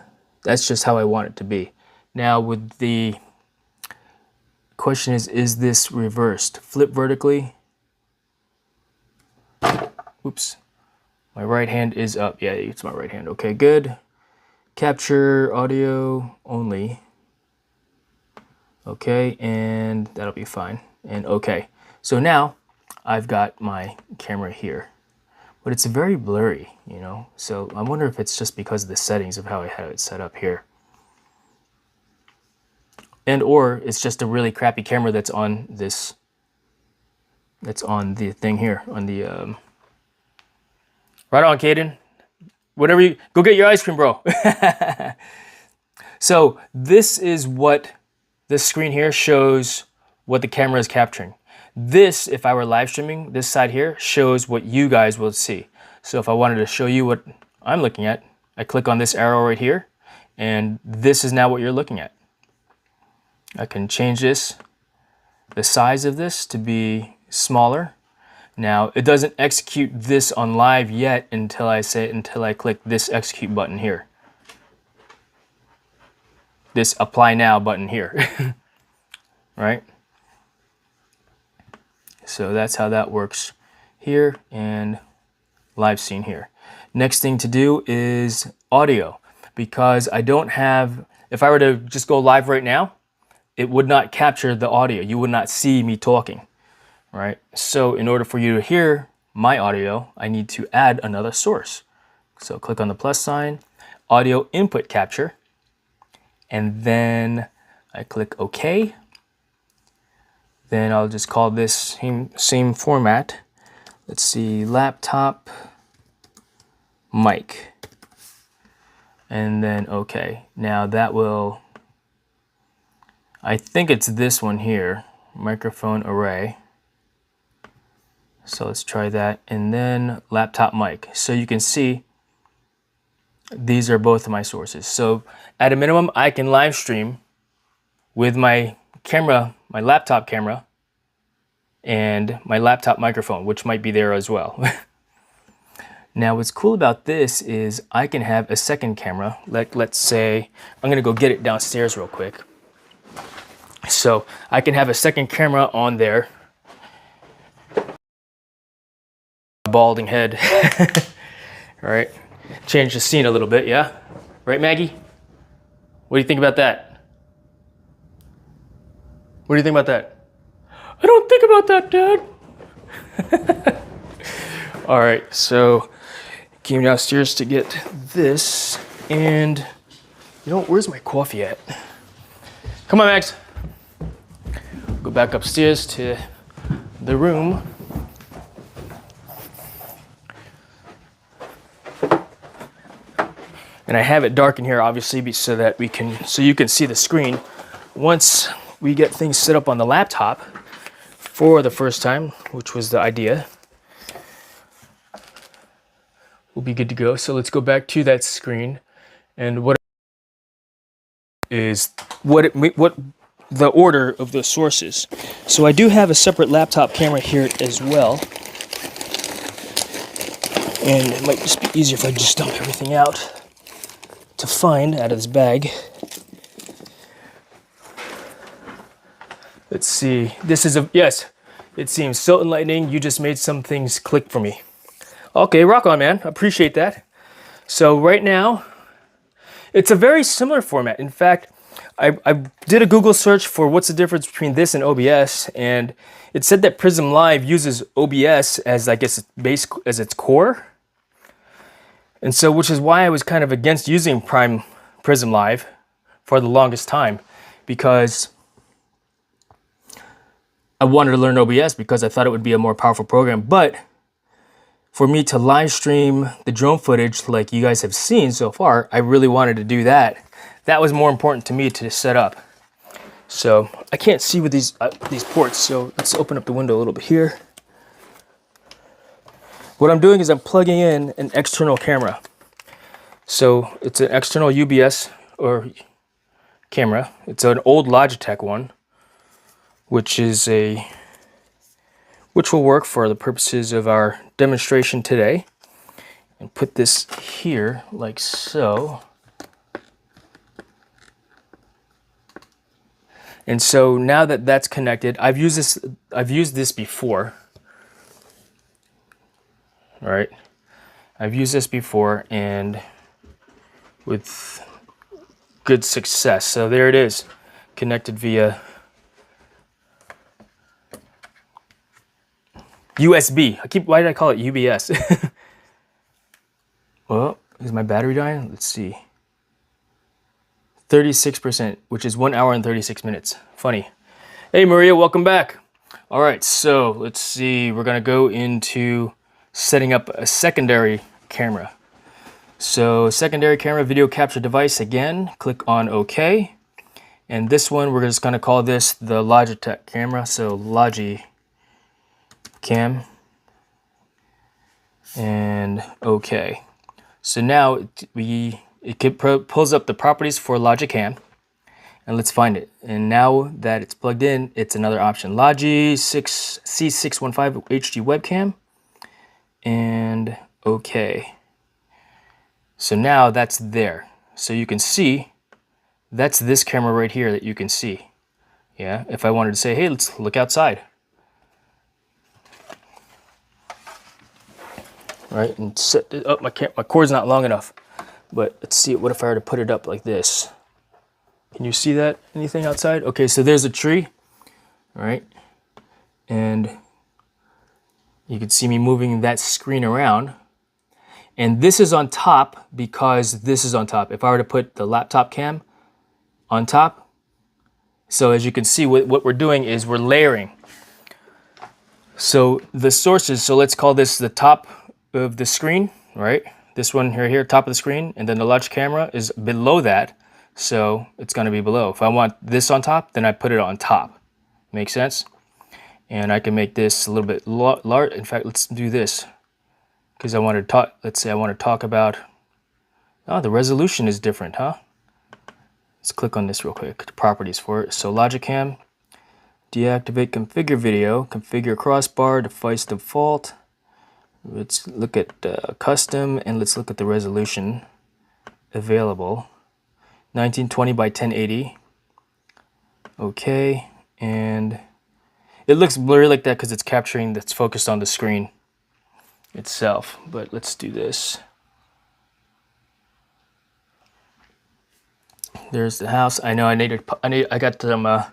that's just how I want it to be. Now with the question is this reversed? Flip vertically. Oops. My right hand is up. Yeah, it's my right hand. Okay, good. Capture audio only. Okay, and that'll be fine. And okay. So now I've got my camera here. But it's very blurry, you know? So I wonder if it's just because of the settings of how I have it set up here. And or it's just a really crappy camera that's on this, that's on the thing here, on the, right on, Caden. whatever you, go get your ice cream, bro. So this is what this screen here shows what the camera is capturing. This, if I were live streaming, this side here shows what you guys will see. So if I wanted to show you what I'm looking at, I click on this arrow right here, and this is now what you're looking at. I can change this, the size of this to be smaller. Now, it doesn't execute this on live yet until I click this execute button here. This apply now button here, right? So that's how that works here, and live scene here. Next thing to do is audio, because I don't have, if I were to just go live right now, it would not capture the audio. You would not see me talking, right? So in order for you to hear my audio, I need to add another source. So click on the plus sign, audio input capture, and then I click OK. Then I'll just call this same format. Let's see, laptop mic. And then OK. Now that will, I think it's this one here, microphone array. So let's try that. And then laptop mic. So you can see these are both of my sources. So at a minimum, I can live stream with my camera, my laptop camera, and my laptop microphone, which might be there as well. Now what's cool about this is I can have a second camera. Let's say, I'm gonna go get it downstairs real quick. So I can have a second camera on there. Balding head. All right, change the scene a little bit, yeah? Right, Maggie? What do you think about that? What do you think about that? I don't think about that, Dad. All right, so came downstairs to get this, and you know, where's my coffee at? Come on, Max. Go back upstairs to the room. And I have it dark in here, obviously, so that so you can see the screen. Once we get things set up on the laptop for the first time, which was the idea, we'll be good to go. So let's go back to that screen, and what the order of the sources. So I do have a separate laptop camera here as well, and it might just be easier if I just dump everything out to find out of this bag. Let's see. This is yes. It seems so enlightening. You just made some things click for me. Okay, rock on, man. Appreciate that. So right now, it's a very similar format. In fact, I did a Google search for what's the difference between this and OBS, and it said that PRISM Live uses OBS as, I guess, as its core. And so, which is why I was kind of against using PRISM Live for the longest time, because I wanted to learn OBS because I thought it would be a more powerful program. But for me to live stream the drone footage like you guys have seen so far, I really wanted to do that. That was more important to me to set up. So I can't see with these ports, so let's open up the window a little bit here. What I'm doing is I'm plugging in an external camera. So it's an external UBS or camera. It's an old Logitech one, which will work for the purposes of our demonstration today. And put this here like so. And so now that that's connected, I've used this before. All right, I've used this before and with good success. So there it is, connected via USB. Why did I call it UBS? Well, is my battery dying? Let's see. 36%, which is 1 hour and 36 minutes. Funny. Hey Maria, welcome back. All right, so let's see. We're gonna go into setting up a secondary camera. So secondary camera video capture device again, click on OK. And this one, we're just gonna call this the Logitech camera. So Logicam and OK. So now it pulls up the properties for Logicam, and let's find it. And now that it's plugged in, it's another option. Logi C615 HD webcam and OK. So now that's there. So you can see that's this camera right here that you can see. Yeah, if I wanted to say, hey, let's look outside. Right, and set it up. My cord's not long enough. But let's see, what if I were to put it up like this? Can you see that? Anything outside? Okay, so there's a tree, all right? And you can see me moving that screen around. And this is on top because this is on top. If I were to put the laptop cam on top, so as you can see, what we're doing is we're layering. So the sources, so let's call this the top of the screen, right? This one here, top of the screen, and then the large camera is below that, so it's gonna be below. If I want this on top, then I put it on top. Make sense? And I can make this a little bit large. In fact, let's do this, because I want to talk, let's say I want to talk about, oh, the resolution is different, huh? Let's click on this real quick, the properties for it. So Logicam, deactivate configure video, configure crossbar, device default. Let's look at custom, and let's look at the resolution available. 1920 by 1080. Okay, and it looks blurry like that because it's capturing, that's focused on the screen itself. But let's do this. There's the house. I know I got some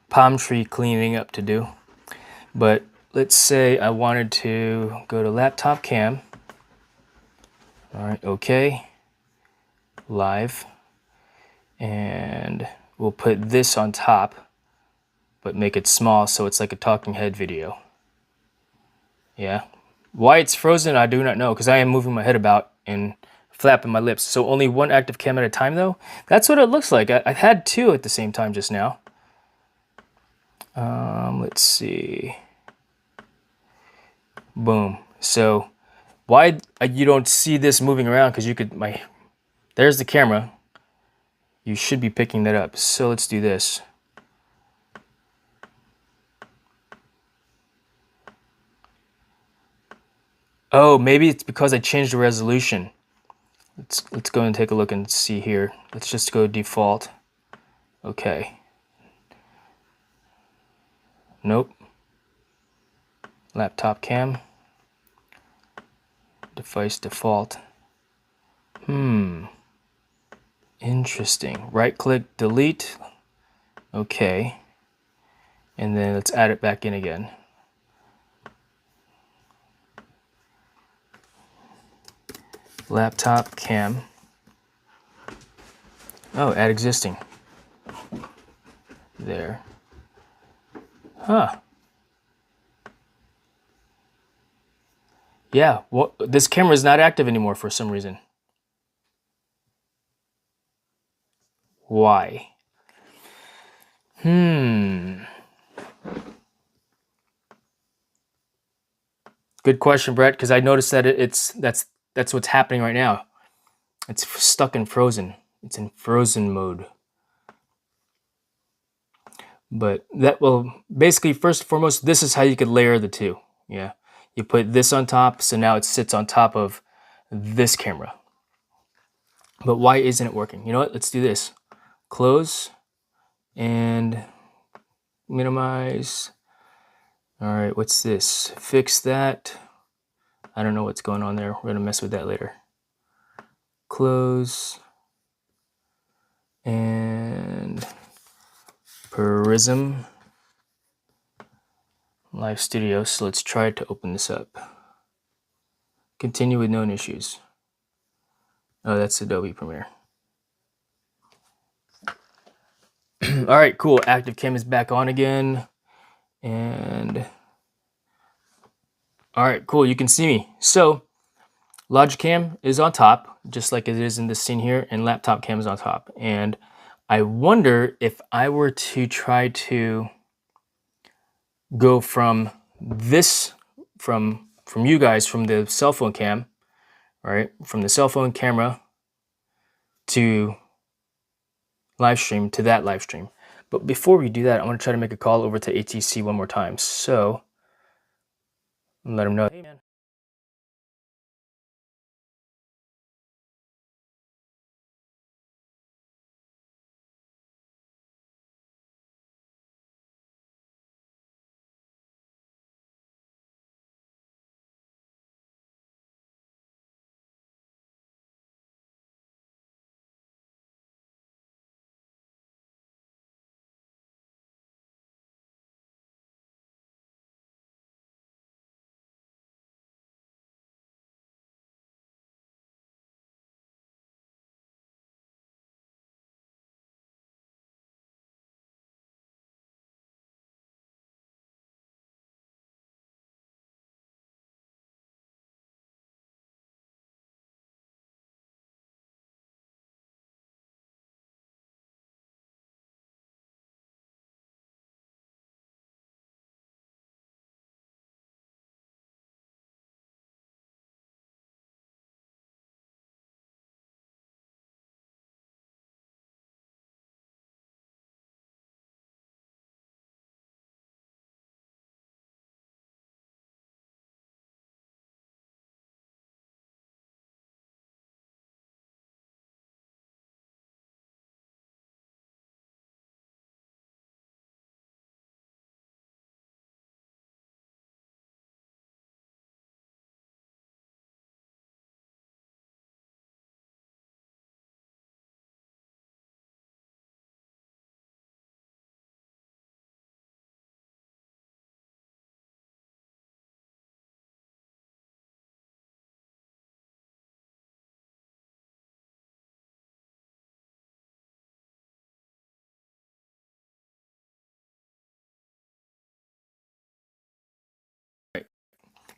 palm tree cleaning up to do. But let's say I wanted to go to laptop cam. All right, okay, live, and we'll put this on top, but make it small so it's like a talking head video. Yeah, why it's frozen, I do not know, because I am moving my head about and flapping my lips. So only one active cam at a time though. That's what it looks like. I had two at the same time just now. Let's see. Boom. So why you don't see this moving around, because you could, there's the camera. You should be picking that up. So let's do this. Oh, maybe it's because I changed the resolution. Let's go and take a look and see here. Let's just go default. Okay. Nope. Laptop cam. Device default. Interesting. Right click, delete. Okay. And then let's add it back in again. Laptop cam. Oh, add existing. There. Huh. Yeah, well, this camera is not active anymore for some reason. Why? Good question, Brett, because I noticed that that's what's happening right now. It's stuck in frozen. It's in frozen mode. But that will basically, first and foremost, this is how you could layer the two. Yeah, you put this on top, so now it sits on top of this camera. But why isn't it working? You know what? Let's do this. Close and minimize. All right, what's this? Fix that. I don't know what's going on there. We're gonna mess with that later. Close and PRISM Live Studio. So let's try to open this up. Continue with known issues. Oh, that's Adobe Premiere. All right, cool. Active cam is back on again. And all right, cool. You can see me. So Logicam is on top, just like it is in this scene here, and laptop cam is on top. And I wonder if I were to try to go from this, from you guys, from the cell phone cam, right, from the cell phone camera to live stream to that live stream. But before we do that, I want to try to make a call over to ATC one more time. So let them know. Hey, man.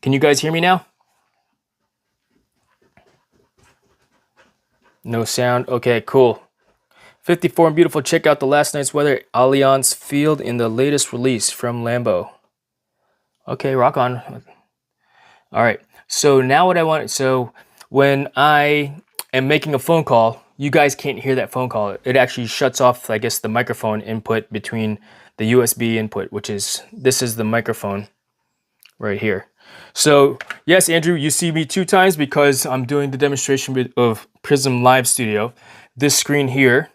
Can you guys hear me now? No sound. Okay, cool. 54 and beautiful. Check out the last night's weather at Allianz Field in the latest release from Lambo. Okay, rock on. All right. So now what I want, so when I am making a phone call, you guys can't hear that phone call. It actually shuts off, I guess, the microphone input between the USB input, which is, this is the microphone right here. So yes, Andrew, you see me 2 times because I'm doing the demonstration of PRISM Live Studio. This screen here,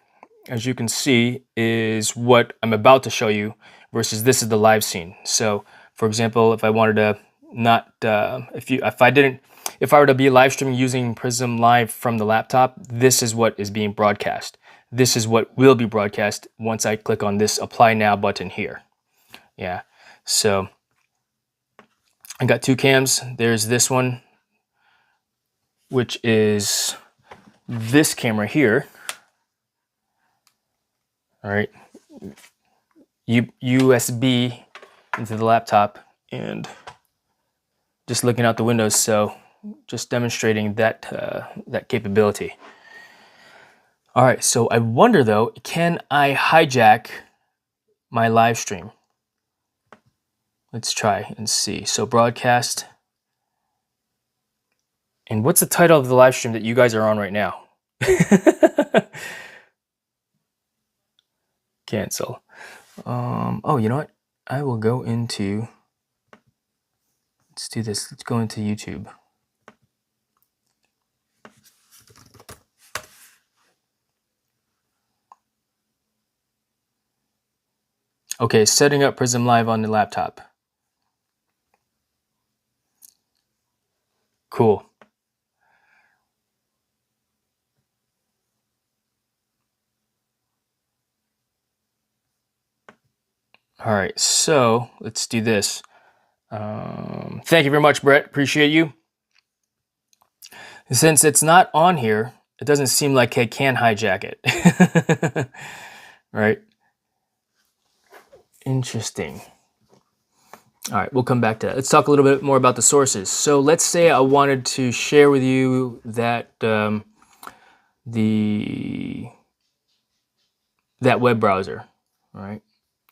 as you can see, is what I'm about to show you versus this is the live scene. So for example, if I wanted to not, if I were to be live streaming using PRISM Live from the laptop, this is what is being broadcast. This is what will be broadcast once I click on this Apply Now button here. Yeah, so I got 2 cams. There's this one, which is this camera here. All right, USB into the laptop, and just looking out the windows. So just demonstrating that that capability. All right, so I wonder though, can I hijack my live stream? Let's try and see. So broadcast. And what's the title of the live stream that you guys are on right now? Cancel. Oh, you know what? I will go into, let's do this. Let's go into YouTube. Okay, setting up PRISM Live on the laptop. Cool. All right, so let's do this. Thank you very much, Brett. Appreciate you. Since it's not on here, it doesn't seem like I can hijack it. Right? Interesting. All right, we'll come back to that. Let's talk a little bit more about the sources. So let's say I wanted to share with you that that web browser. All right,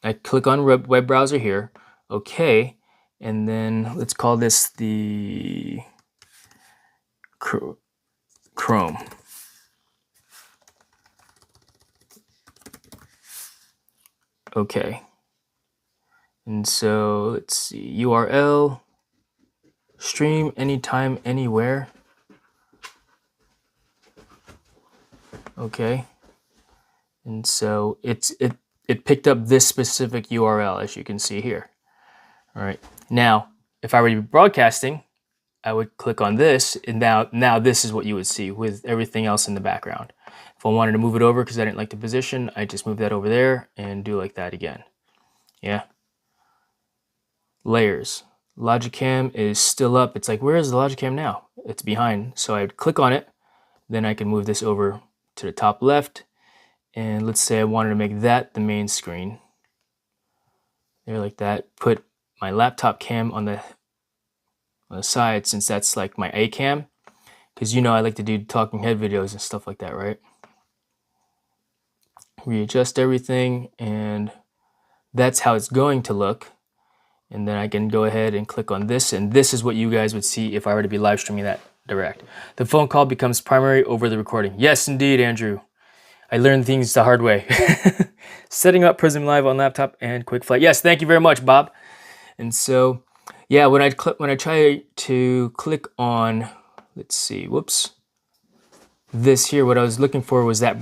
I click on web browser here. Okay, and then let's call this the Chrome. Okay. And so let's see, URL, stream anytime, anywhere. Okay. And so it picked up this specific URL, as you can see here. All right. Now, if I were to be broadcasting, I would click on this, and now this is what you would see with everything else in the background. If I wanted to move it over because I didn't like the position, I just move that over there and do like that again. Yeah. Layers. Logicam is still up. It's like, where is the Logicam now? It's behind. So I would click on it. Then I can move this over to the top left. And let's say I wanted to make that the main screen. There, like that. Put my laptop cam on the side, since that's like my A cam. Because you know I like to do talking head videos and stuff like that, right? Readjust everything, and that's how it's going to look. And then I can go ahead and click on this, and this is what you guys would see if I were to be live streaming that direct. The phone call becomes primary over the recording. Yes, indeed, Andrew. I learned things the hard way. Setting up PRISM Live on laptop and quick flight. Yes, thank you very much, Bob. And so, yeah, when I try to click on, let's see, whoops, this here, what I was looking for was that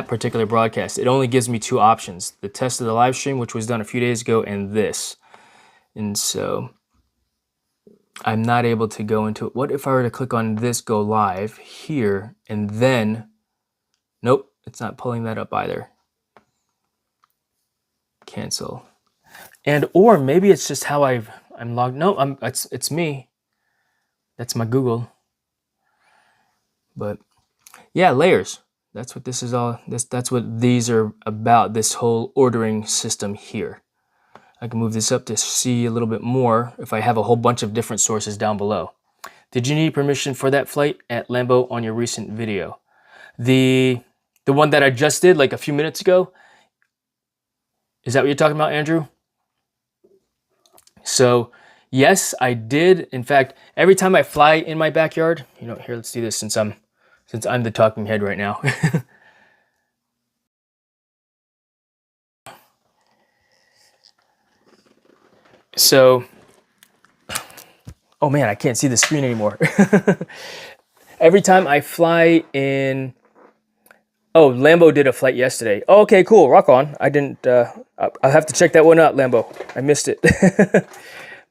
particular broadcast. It only gives me two options: the test of the live stream, which was done a few days ago, and this. And so I'm not able to go into it. What if I were to click on this, go live here, and then, nope, it's not pulling that up either. Cancel. And or maybe it's just how I'm logged. No, it's me. That's my Google. But yeah, layers. That's what this is all. That's what these are about. This whole ordering system here. I can move this up to see a little bit more if I have a whole bunch of different sources down below. Did you need permission for that flight at Lambeau on your recent video? The one that I just did like a few minutes ago? Is that what you're talking about, Andrew? So yes, I did. In fact, every time I fly in my backyard, you know, here, let's do this since I'm the talking head right now. So, oh man, I can't see the screen anymore. Every time I fly in, oh, Lambeau did a flight yesterday. Oh, okay, cool, rock on. I didn't, I'll have to check that one out, Lambeau. I missed it.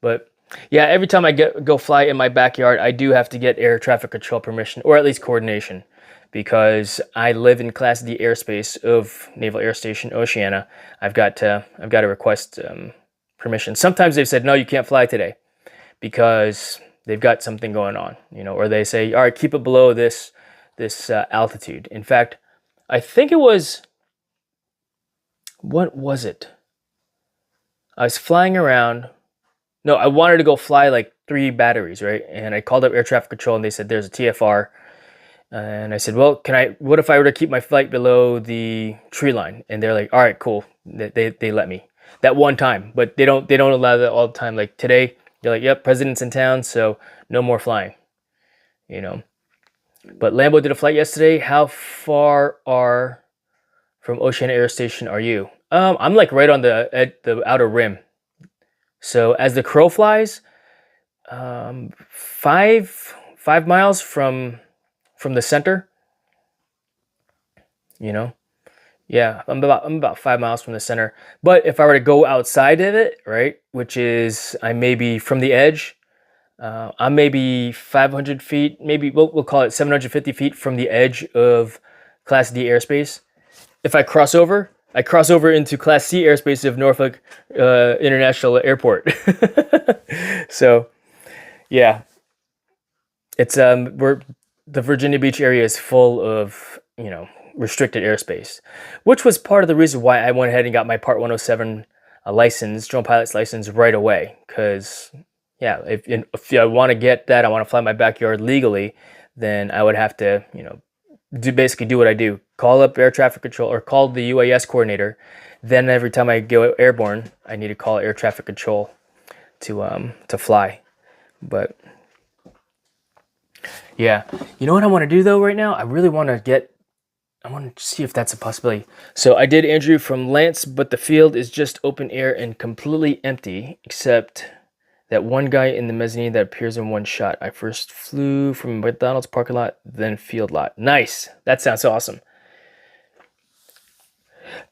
But yeah, every time I go fly in my backyard, I do have to get air traffic control permission, or at least coordination, because I live in Class D airspace of Naval Air Station Oceana. I've got to request permission. Sometimes they've said, no, you can't fly today because they've got something going on, you know, or they say, all right, keep it below this altitude. In fact, I think it was, what was it? I was flying around. No, I wanted to go fly like 3 batteries, right? And I called up air traffic control, and they said there's a TFR. And I said, well, what if I were to keep my flight below the tree line? And they're like, all right, cool. They let me that one time, but they don't allow that all the time. Like today, they're like, yep, president's in town, so no more flying, you know. But Lambeau did a flight yesterday. How far from Oceana Air Station are you? I'm like right on the outer rim. So as the crow flies, 5 miles from the center, you know. Yeah, I'm about 5 miles from the center. But if I were to go outside of it, right, which is I'm maybe from the edge, I'm maybe 500 feet, maybe we'll call it 750 feet from the edge of Class D airspace. If I cross over into Class C airspace of Norfolk International Airport. So, yeah, it's the Virginia Beach area is full of, you know, restricted airspace, which was part of the reason why I went ahead and got my Part 107 license, drone pilot's license right away. Because, yeah, if I want to get that, I want to fly my backyard legally, then I would have to, basically do what I do. Call up air traffic control or call the UAS coordinator. Then every time I go airborne, I need to call air traffic control to fly. But yeah, you know what I want to do though right now? I really want to see if that's a possibility. So I did Andrew from Lance, but the field is just open air and completely empty, except that one guy in the mezzanine that appears in one shot. I first flew from McDonald's parking lot, then field lot. Nice. That sounds awesome.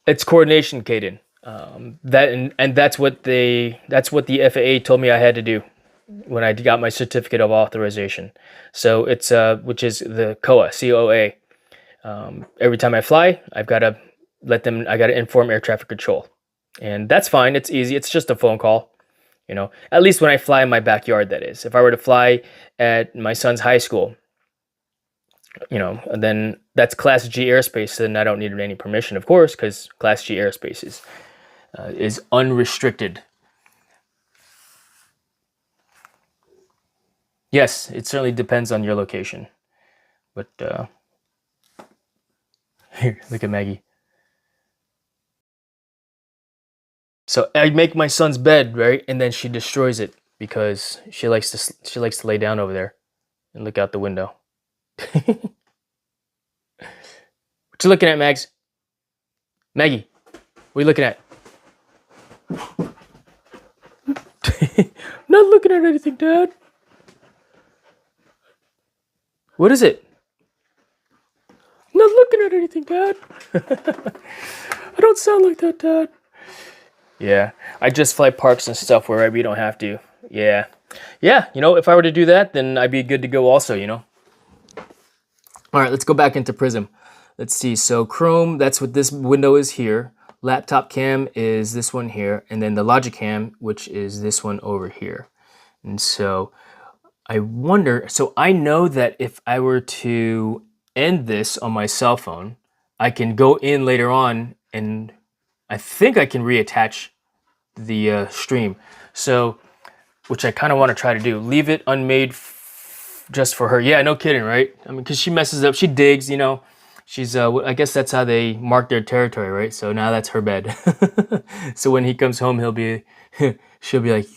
It's coordination, Caden. That's what the FAA told me I had to do when I got my certificate of authorization. So it's which is the COA, COA. Every time I fly, I got to inform air traffic control, and that's fine. It's easy. It's just a phone call. At least when I fly in my backyard, that is. If I were to fly at my son's high school, then that's Class G airspace, then I don't need any permission, of course, because Class G airspace is unrestricted. Yes, it certainly depends on your location. But, here, look at Maggie. So I make my son's bed, right? And then she destroys it because she likes to lay down over there and look out the window. What you looking at, Mags? Maggie, what are you looking at? Not looking at anything, Dad. What is it? Not looking at anything, Dad. I don't sound like that, Dad. Yeah, I just fly parks and stuff wherever you don't have to. Yeah, if I were to do that, then I'd be good to go also, All right, let's go back into PRISM. Let's see, so Chrome, that's what this window is here. Laptop cam is this one here, and then the Logic cam, which is this one over here. And so I wonder, so I know that if I were to end this on my cell phone, I can go in later on and I think I can reattach the stream. So, which I kind of want to try to do. Leave it unmade just for her. Yeah, no kidding, right? I mean, because she messes up, she digs, She's, I guess that's how they mark their territory, right? So now that's her bed. So when he comes home, she'll be like,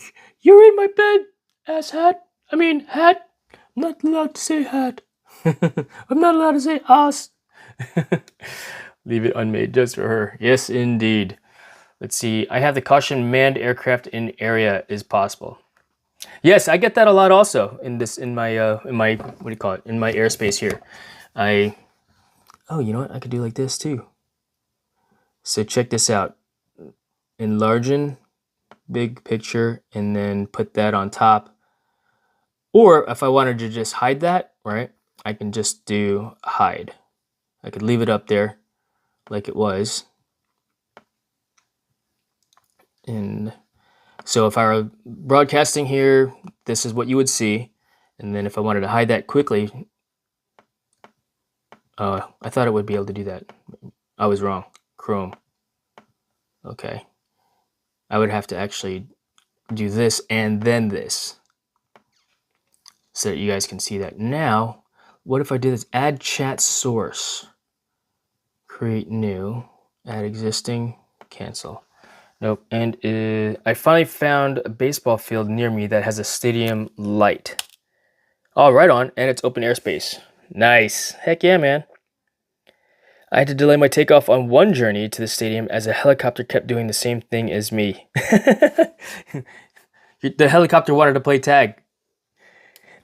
"You're in my bed, asshat. I mean, hat. I'm not allowed to say hat. I'm not allowed to say ass." Leave it unmade just for her. Yes, indeed. Let's see. I have the caution manned aircraft in area is possible. Yes, I get that a lot also in my what do you call it? In my airspace here. Oh, you know what? I could do like this too. So check this out. Enlargen, big picture, and then put that on top. Or if I wanted to just hide that, right? I can just do hide. I could leave it up there like it was. And so if I were broadcasting here, this is what you would see. And then if I wanted to hide that quickly, I thought it would be able to do that. I was wrong. Chrome. Okay. I would have to actually do this and then this so that you guys can see that. Now, what if I do this? Add chat source. Create new. Add existing. Cancel. Nope. And I finally found a baseball field near me that has a stadium light. Oh, right on. And it's open airspace. Nice. Heck yeah, man. I had to delay my takeoff on one journey to the stadium as a helicopter kept doing the same thing as me. The helicopter wanted to play tag.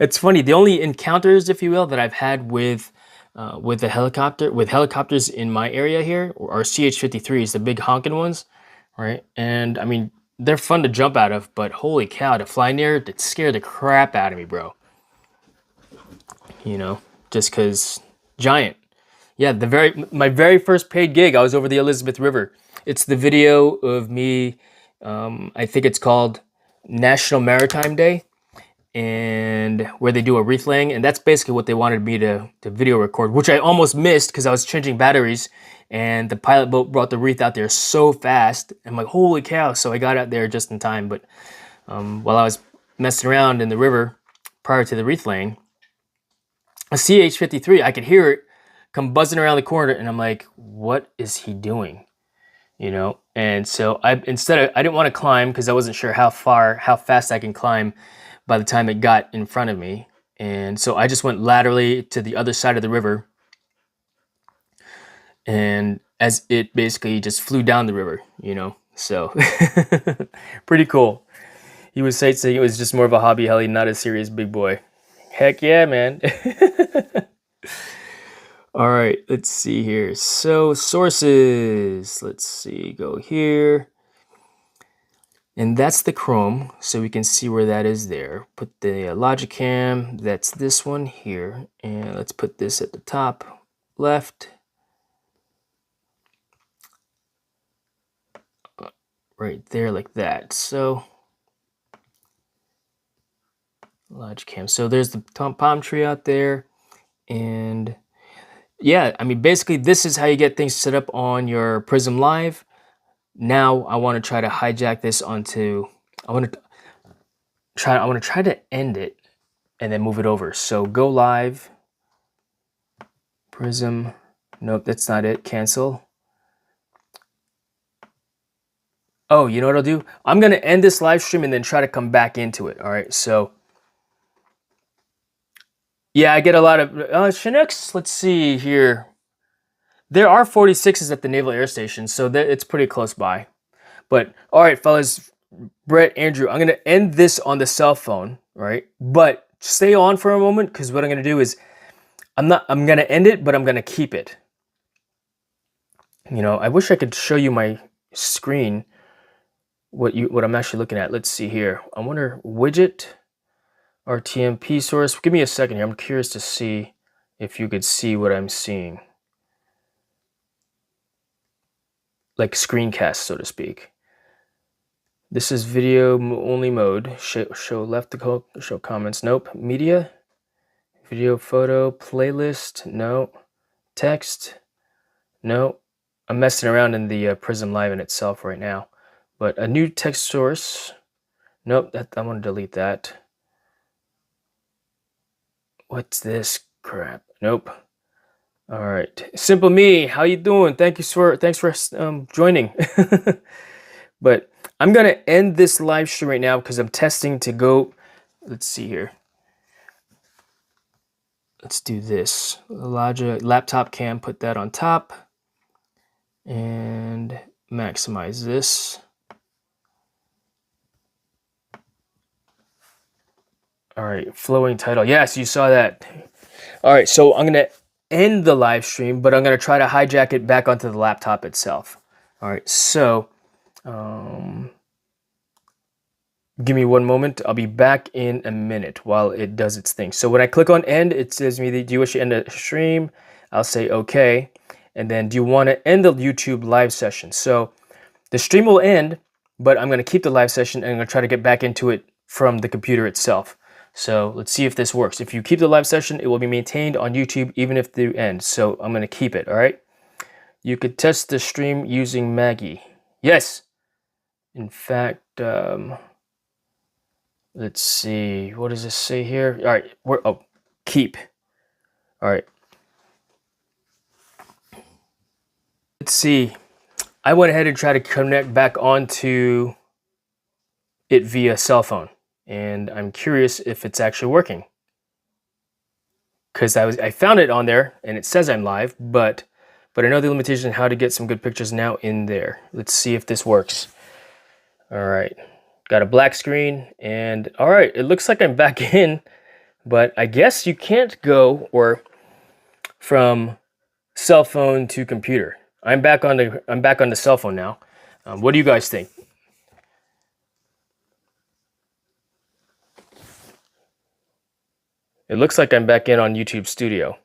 It's funny. The only encounters, if you will, that I've had with helicopters in my area here are CH-53s, the big honking ones, right? And I mean, they're fun to jump out of, but holy cow, to fly near, it scared the crap out of me, bro. Just because giant. Yeah, my very first paid gig, I was over the Elizabeth River. It's the video of me, I think it's called National Maritime Day. and where they do a wreath laying, and that's basically what they wanted me to video record, which I almost missed because I was changing batteries, and the pilot boat brought the wreath out there so fast. I'm like, holy cow. So I got out there just in time, but while I was messing around in the river prior to the wreath laying, a CH-53, I could hear it come buzzing around the corner, and I'm like, what is he doing? You know, and so I didn't want to climb because I wasn't sure how fast I can climb by the time it got in front of me. And so I just went laterally to the other side of the river, and as it basically just flew down the river, you know, so pretty cool. He was saying it was just more of a hobby heli, not a serious big boy. Heck yeah, man. All right, let's see here. So sources, let's see, go here. And that's the Chrome, so we can see where that is there. Put the Logicam, that's this one here. And let's put this at the top left. Right there like that. So Logicam. So there's the palm tree out there. And yeah, I mean, basically this is how you get things set up on your PRISM Live. Now I want to try to hijack this onto, I want to try to end it and then move it over. So go live, PRISM, nope, that's not it, cancel. Oh, you know what I'll do? I'm going to end this live stream and then try to come back into it. All right, so yeah, I get a lot of Chinooks. Let's see here. There are 46s at the Naval Air Station, so it's pretty close by. But all right, fellas, Brett, Andrew, I'm going to end this on the cell phone, right? But stay on for a moment, because what I'm going to do is I'm going to end it, but I'm going to keep it. You know, I wish I could show you my screen, what I'm actually looking at. Let's see here. I wonder, widget, RTMP source. Give me a second here. I'm curious to see if you could see what I'm seeing. Like screencast, so to speak. This is video only mode. Show left to show comments. Nope. Media. Video, photo, playlist. No. Text. No. I'm messing around in the PRISM Live in itself right now. But a new text source. Nope. I want to delete that. What's this crap? Nope. All right. Simple Me. How you doing? Thanks for joining. But I'm going to end this live stream right now because I'm testing to go. Let's see here. Let's do this. Logic laptop cam, put that on top. And maximize this. All right, flowing title. Yes, you saw that. All right, so I'm going to end the live stream, but I'm going to try to hijack it back onto the laptop itself. All right, so give me one moment. I'll be back in a minute while it does its thing. So when I click on end, it says me, do you wish to end the stream? I'll say okay. And then do you want to end the YouTube live session? So the stream will end, but I'm going to keep the live session and I'm going to try to get back into it from the computer itself. So let's see if this works. If you keep the live session, it will be maintained on YouTube even if they end. So I'm going to keep it, all right? You could test the stream using Maggie. Yes. In fact, let's see. What does this say here? All right. Keep. All right. Let's see. I went ahead and tried to connect back onto it via cell phone, and I'm curious if it's actually working. Because I found it on there, and it says I'm live, but I know the limitation on how to get some good pictures now in there. Let's see if this works. All right. Got a black screen, and all right, it looks like I'm back in, but I guess you can't go from cell phone to computer. I'm back on the cell phone now. What do you guys think? It looks like I'm back in on YouTube Studio.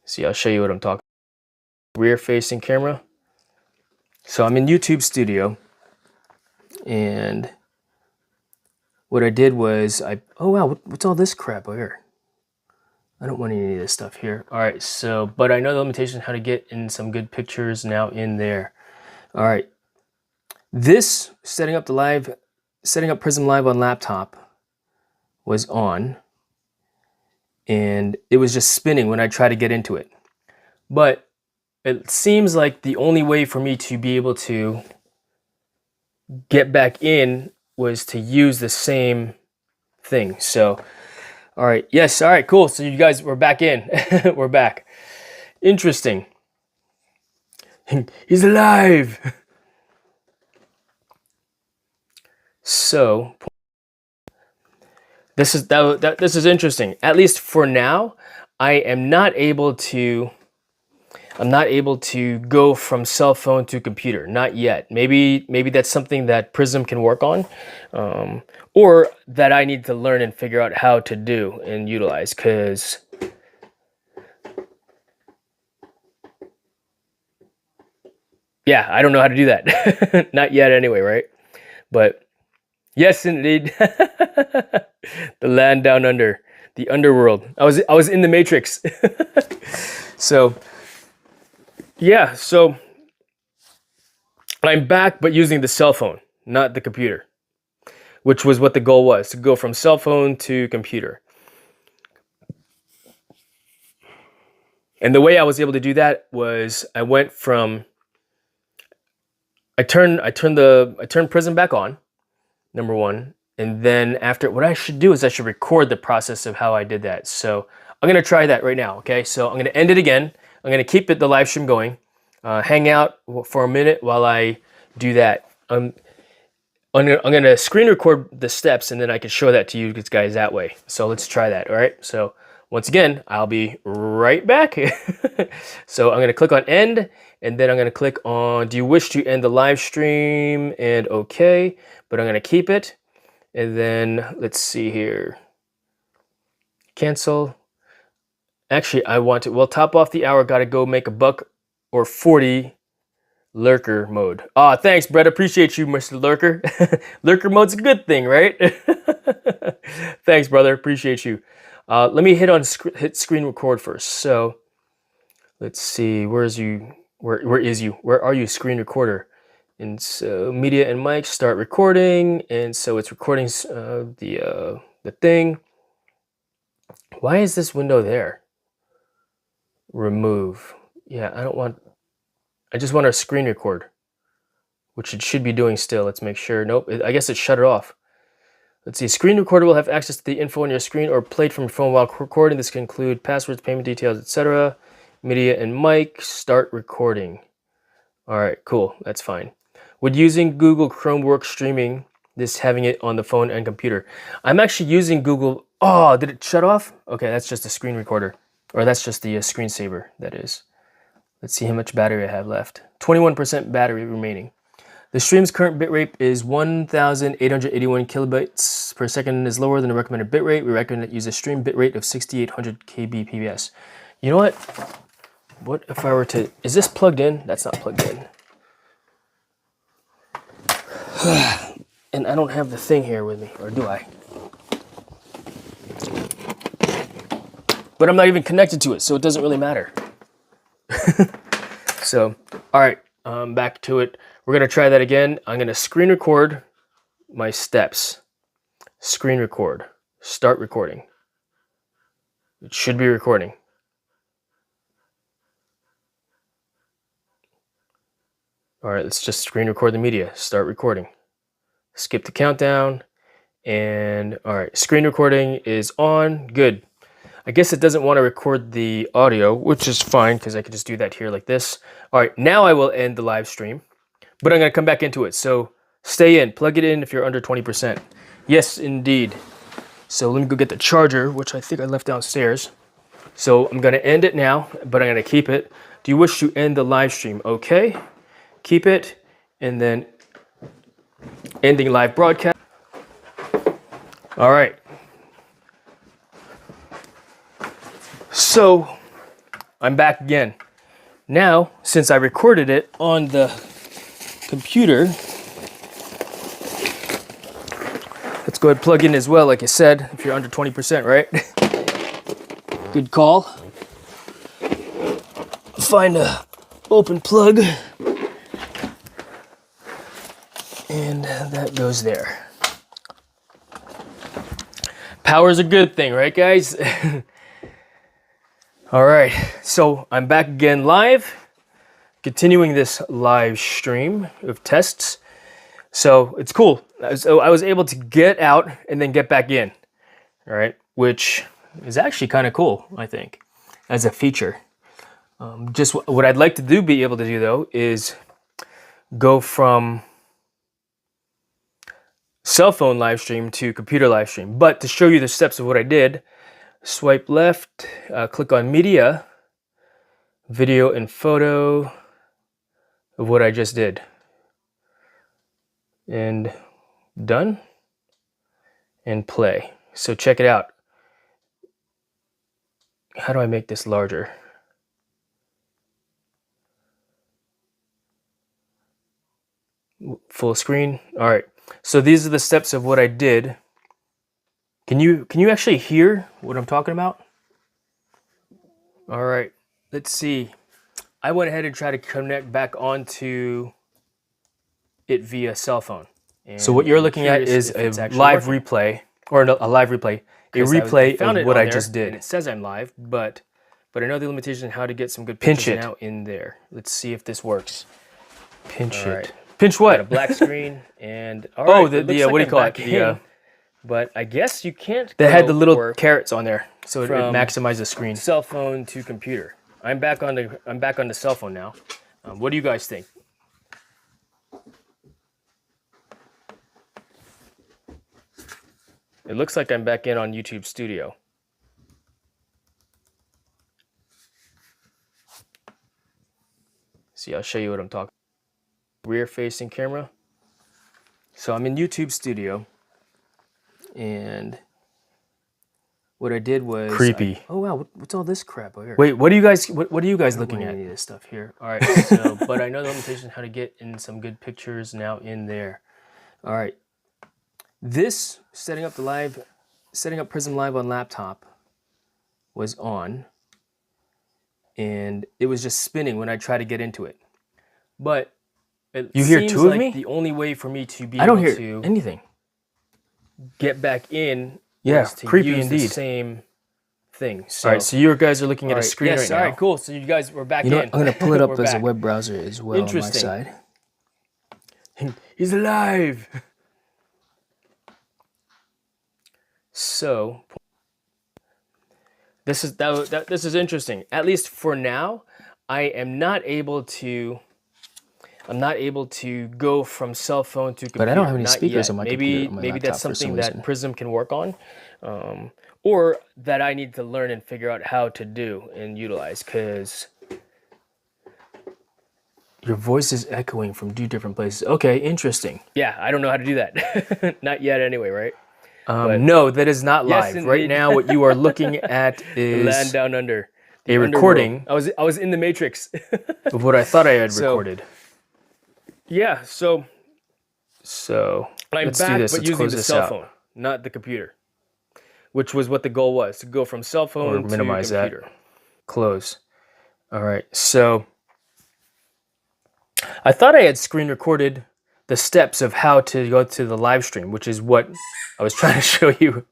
See, I'll show you what I'm talking about. Rear facing camera. So I'm in YouTube Studio. And what I did was oh wow, what's all this crap over here? I don't want any of this stuff here. All right, so, but I know the limitation how to get in some good pictures now in there. All right, this setting up Prism Live on laptop was on, and it was just spinning when I tried to get into it. But it seems like the only way for me to be able to get back in was to use the same thing. So, all right, yes, all right, cool. So you guys, we're back in. We're back. Interesting. He's alive. So this is interesting. At least for now, I am not able to go from cell phone to computer. Not yet. Maybe that's something that Prism can work on, or that I need to learn and figure out how to do and utilize. Because yeah, I don't know how to do that. Not yet, anyway, right? But yes, indeed. The land down under, the underworld. I was in the Matrix. So yeah, so I'm back, but using the cell phone, not the computer, which was what the goal was, to go from cell phone to computer. And the way I was able to do that was I turned Prism back on, number one. And then after, what I should do is I should record the process of how I did that. So I'm going to try that right now. Okay. So I'm going to end it again. I'm going to keep the live stream going, hang out for a minute while I do that. I'm going to screen record the steps, and then I can show that to you guys that way. So let's try that. All right. So once again, I'll be right back. So I'm going to click on end, and then I'm going to click on, do you wish to end the live stream? And okay, but I'm going to keep it. And then let's see here. Cancel. Actually, I want to, well, top off the hour, got to go make a buck or 40 lurker mode. Ah, thanks, Brett. Appreciate you, Mr. Lurker. Lurker mode's a good thing, right? Thanks, brother. Appreciate you. Let me hit screen record first. So let's see. Where is you? Where are you, screen recorder? And so media and mic, start recording. And so it's recording the thing. Why is this window there? Remove. Yeah, I just want to screen record, which it should be doing still. Let's make sure. Nope, I guess it shut it off. Let's see. Screen recorder will have access to the info on your screen or played from your phone while recording. This can include passwords, payment details, etc. Media and mic, start recording. All right, cool. That's fine. Would using Google Chrome work streaming this, having it on the phone and computer? I'm actually using Google. Oh, did it shut off? Okay, that's just a screen recorder. Or that's just the screensaver, that is. Let's see how much battery I have left. 21% battery remaining. The stream's current bitrate is 1,881 kilobytes per second, is lower than the recommended bitrate. We recommend use a stream bitrate of 6,800 kbps. You know what? What if I were to... Is this plugged in? That's not plugged in. And I don't have the thing here with me, or do I? But I'm not even connected to it, so it doesn't really matter. So, all right, back to it. We're going to try that again. I'm going to screen record my steps. Screen record. Start recording. It should be recording. All right, let's just screen record the media. Start recording. Skip the countdown. And all right, screen recording is on. Good. I guess it doesn't want to record the audio, which is fine because I could just do that here like this. All right, now I will end the live stream, but I'm going to come back into it. So stay in, plug it in if you're under 20%. Yes, indeed. So let me go get the charger, which I think I left downstairs. So I'm going to end it now, but I'm going to keep it. Do you wish to end the live stream? Okay, keep it, and then ending live broadcast. All right. So I'm back again. Now, since I recorded it on the computer, go ahead and plug in as well, like I said, if you're under 20%, right? Good call. Find a open plug. And that goes there. Power's a good thing, right, guys? All right, so I'm back again live, continuing this live stream of tests. So it's cool. So I was able to get out and then get back in, all right, which is actually kind of cool, I think, as a feature. Just what I'd like to be able to do though, is go from cell phone live stream to computer live stream. But to show you the steps of what I did, swipe left, click on media, video and photo of what I just did. And done, and play. So check it out. How do I make this larger? Full screen. All right. So these are the steps of what I did. Can you actually hear what I'm talking about? All right. Let's see. I went ahead and tried to connect back onto it via cell phone. And so what you're looking at is a live replay, or a live replay, a replay of what I just did. And it says I'm live, but I know the limitation on how to get some good pictures now in there. Let's see if this works. Pinch it. Pinch what? Got a black screen and what do you call it? Yeah. But I guess you can't. They had the little carrots on there, so it maximizes the screen. Cell phone to computer. I'm back on the cell phone now. What do you guys think? It looks like I'm back in on YouTube Studio. See, I'll show you what I'm talking about. Rear-facing camera. So I'm in YouTube Studio, and what I did was creepy. Oh wow, what's all this crap over here? Wait, what are you guys looking at? Any of this stuff here. All right, so but I know the limitation how to get in some good pictures now in there. All right, this setting up PRISM Live on laptop was on, and it was just spinning when I tried to get into it. But it seems like the only way for me to be able to anything get back in. Yeah, creepy use indeed. The same thing. So, all right, so you guys are looking at a screen right now. All right, cool. So you guys were back in. I'm going to pull it up as a web browser as well on my side. He's alive. So this is interesting. At least for now, I am not able to. I'm not able to go from cell phone to computer. But I don't have any speakers on my computer. Maybe that's something that PRISM can work on, or that I need to learn and figure out how to do and utilize. Because your voice is echoing from 2 different places. Okay, interesting. Yeah, I don't know how to do that. Not yet, anyway, right? No, that is not live. Yes, right now, what you are looking at is Land Down Under. A recording. I was in the Matrix of what I thought I had recorded. Yeah, so I'm back, but using the cell phone, not the computer, which was what the goal was, to go from cell phone to computer. That. Close. All right, so I thought I had screen recorded the steps of how to go to the live stream, which is what I was trying to show you.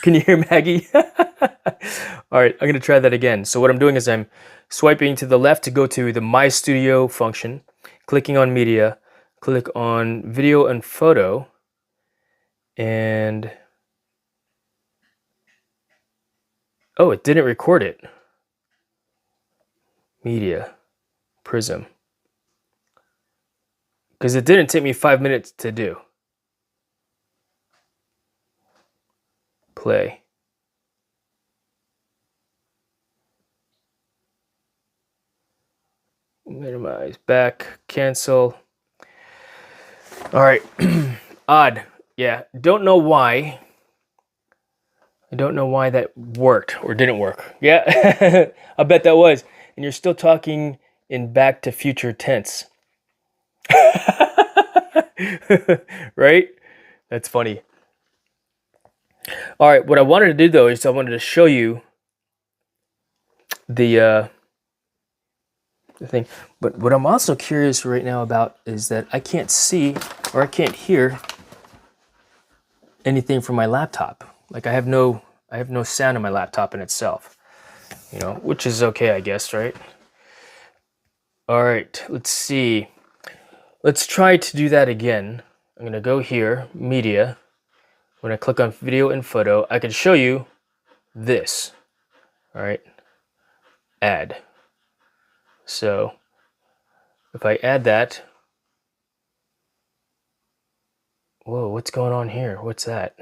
Can you hear Maggie? All right, I'm going to try that again. So what I'm doing is I'm swiping to the left to go to the My Studio function, clicking on media, click on video and photo, and oh, it didn't record it. Media, PRISM. Because it didn't take me 5 minutes to do. Play. Minimize, back, cancel. All right, odd. Yeah, don't know why. I don't know why that worked or didn't work. Yeah, I bet that was. And you're still talking in back to future tense. Right? That's funny. All right, what I wanted to do though is I wanted to show you the thing. But what I'm also curious right now about is that I can't see or I can't hear anything from my laptop. Like I have no sound in my laptop in itself. You know, which is okay, I guess, right? All right, let's see. Let's try to do that again. I'm gonna go here, media. When I click on video and photo, I can show you this. All right, add. So if I add that, whoa, what's going on here? What's that?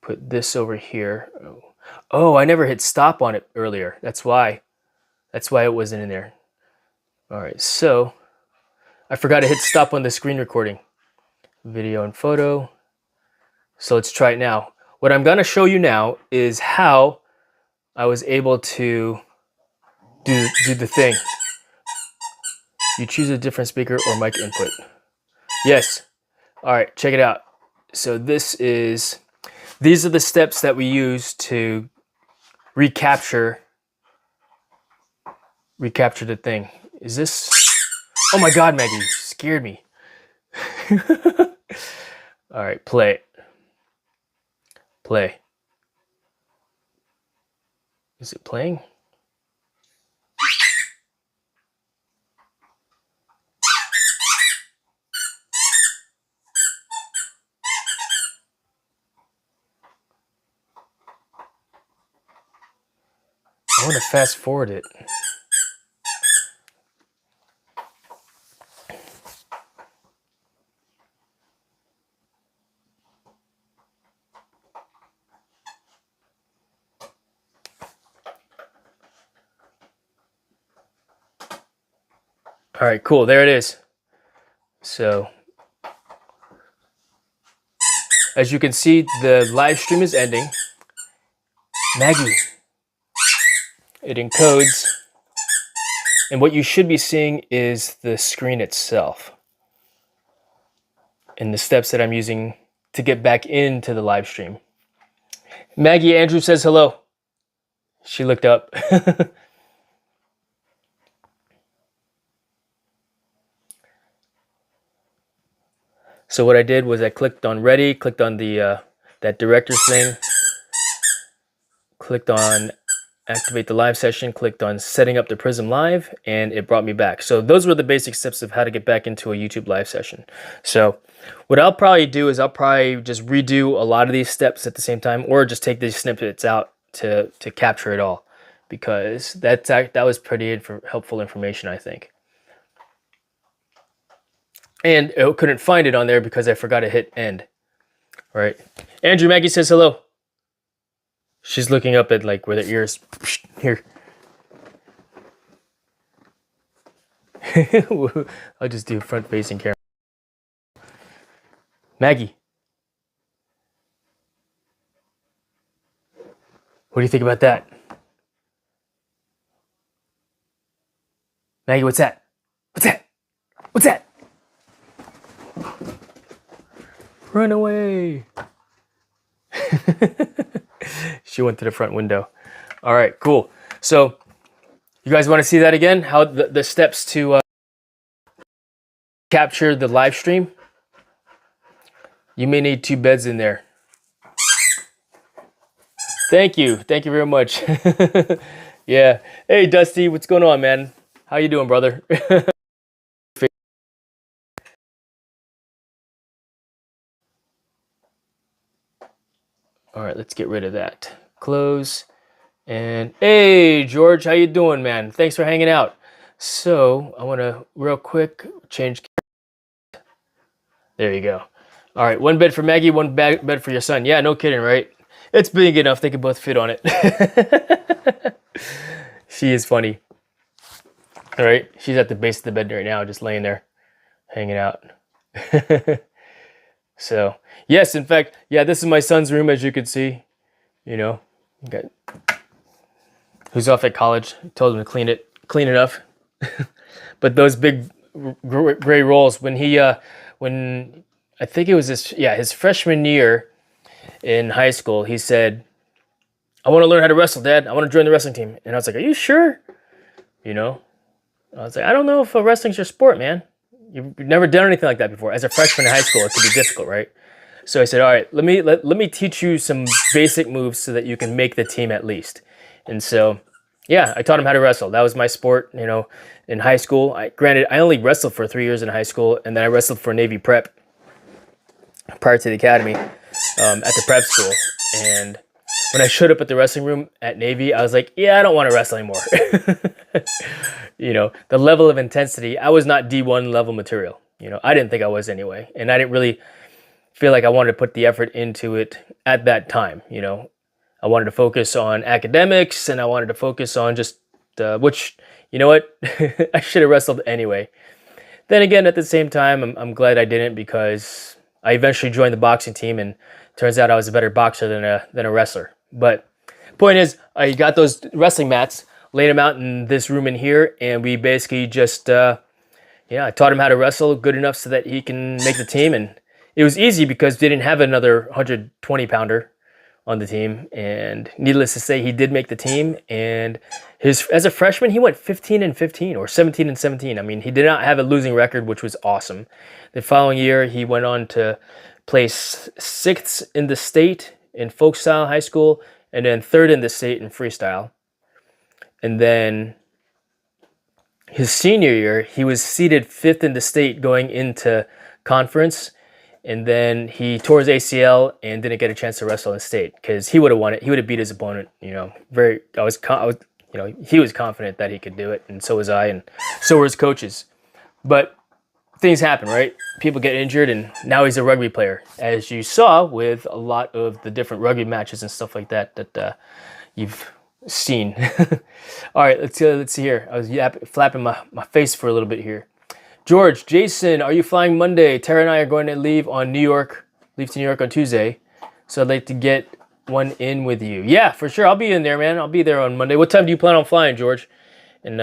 Put this over here. Oh, I never hit stop on it earlier. That's why it wasn't in there. All right, so I forgot to hit stop on the screen recording. Video and photo. So let's try it now. What I'm gonna show you now is how I was able to do the thing. You choose a different speaker or mic input. Yes. All right, check it out. So these are the steps that we use to recapture the thing. Is this? Oh my God, Maggie, you scared me. All right, play. Play. Is it playing? I want to fast forward it. All right, cool. There it is. So, as you can see, the live stream is ending. Maggie, it encodes. And what you should be seeing is the screen itself and the steps that I'm using to get back into the live stream. Maggie Andrew says hello. She looked up. So what I did was I clicked on ready, clicked on the that director's thing, clicked on activate the live session, clicked on setting up the PRISM live, and it brought me back. So those were the basic steps of how to get back into a YouTube live session. So what I'll probably do is I'll probably just redo a lot of these steps at the same time, or just take these snippets out to capture it all, because that was pretty helpful information, I think. And I couldn't find it on there because I forgot to hit end. All right. Andrew Maggie says hello. She's looking up at like where the ears here. I'll just do front facing camera. Maggie. What do you think about that? Maggie, what's that? What's that? What's that? Run away. She went to the front window. All right, cool. So you guys want to see that again? How the steps to capture the live stream? You may need 2 beds in there. Thank you very much. Yeah. Hey Dusty, what's going on, man? How you doing, brother? All right, let's get rid of that. Close. And hey, George, how you doing, man? Thanks for hanging out. So I want to real quick change. There you go. All right, 1 bed for Maggie, 1 bed for your son. Yeah, no kidding, right? It's big enough; they can both fit on it. She is funny. All right, she's at the base of the bed right now, just laying there, hanging out. So yes, in fact, yeah, this is my son's room, as you can see. You know, who's off at college. Told him to clean it up. But those big gray rolls, when I think it was his freshman year in high school. He said, "I want to learn how to wrestle, Dad. I want to join the wrestling team." And I was like, "Are you sure?" You know, I was like, "I don't know if wrestling's your sport, man. You've never done anything like that before. As a freshman in high school, it could be difficult, right?" So I said, "All right, let me teach you some basic moves so that you can make the team at least." And so, yeah, I taught him how to wrestle. That was my sport, in high school. Granted, I only wrestled for 3 years in high school, and then I wrestled for Navy Prep prior to the academy at the prep school. And when I showed up at the wrestling room at Navy, I was like, yeah, I don't want to wrestle anymore. The level of intensity, I was not D1 level material. I didn't think I was anyway. And I didn't really feel like I wanted to put the effort into it at that time. I wanted to focus on academics, and I wanted to focus on just, which, you know what? I should have wrestled anyway. Then again, at the same time, I'm glad I didn't, because I eventually joined the boxing team, and turns out I was a better boxer than a wrestler. But point is, I got those wrestling mats, laid them out in this room in here, and we basically just, I taught him how to wrestle good enough so that he can make the team. And it was easy because they didn't have another 120-pounder on the team. And needless to say, he did make the team. And as a freshman, he went 15-15 or 17-17. I mean, he did not have a losing record, which was awesome. The following year, he went on to place 6th in the state in folk style high school, and then 3rd in the state in freestyle. And then his senior year, he was seeded 5th in the state going into conference. And then he tore his ACL and didn't get a chance to wrestle in state, because he would have won it. He would have beat his opponent. He was confident that he could do it, and so was I, and so were his coaches. But things happen, right? People get injured, and now he's a rugby player, as you saw with a lot of the different rugby matches and stuff like that you've seen. All right, let's see here. I was flapping my face for a little bit here. George, Jason, are you flying Monday? Tara and I are going to leave to New York on Tuesday. So I'd like to get one in with you. Yeah, for sure. I'll be in there, man. I'll be there on Monday. What time do you plan on flying, George? And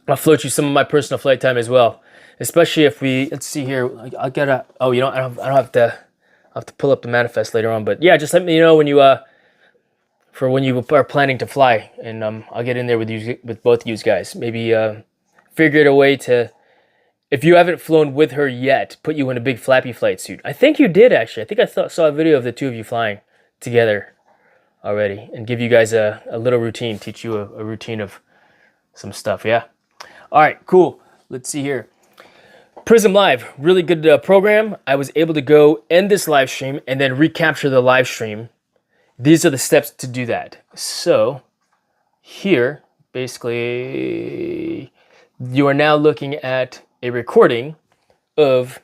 I'll float you some of my personal flight time as well. Especially if let's see here. I don't have to pull up the manifest later on. But yeah, just let me know when you are planning to fly. And I'll get in there with both of you guys. Maybe figured a way to, if you haven't flown with her yet, put you in a big flappy flight suit. I think you did, actually. I think I saw a video of the two of you flying together already, and give you guys a little routine, teach you a routine of some stuff, yeah? All right, cool. Let's see here. PRISM Live, really good program. I was able to go end this live stream and then recapture the live stream. These are the steps to do that. So here, basically, you are now looking at a recording of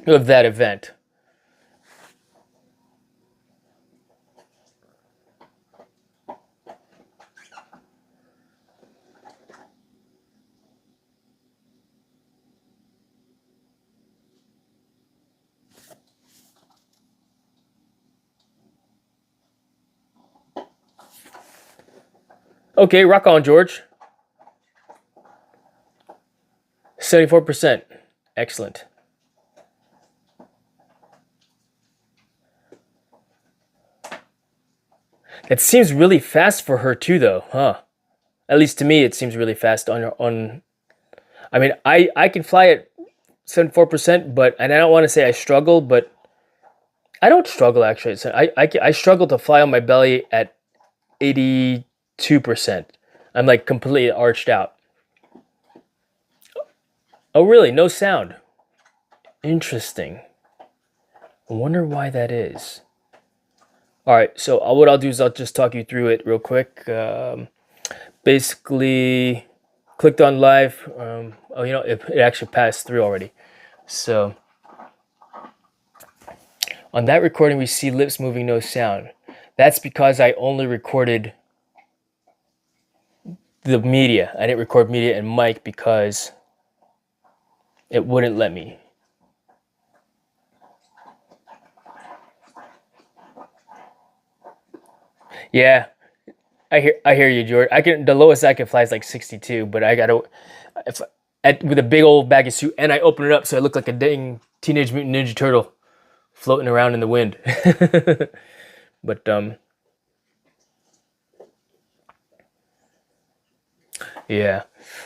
that event. Okay, rock on, George. 74%. Excellent. It seems really fast for her too, though, huh? At least to me, it seems really fast on. I mean, I can fly at 74%, and I don't want to say I struggle, but I don't struggle actually. I struggle to fly on my belly at 82%. I'm like completely arched out. Oh, really? No sound. Interesting. I wonder why that is. All right, so what I'll do is I'll just talk you through it real quick. Basically, clicked on live. It actually passed through already. So on that recording, we see lips moving, no sound. That's because I only recorded the media. I didn't record media and mic because it wouldn't let me. Yeah, I hear you, George. The lowest I can fly is like 62, but I gotta, with a big old baggy suit, and I open it up so I look like a dang Teenage Mutant Ninja Turtle floating around in the wind. But yeah.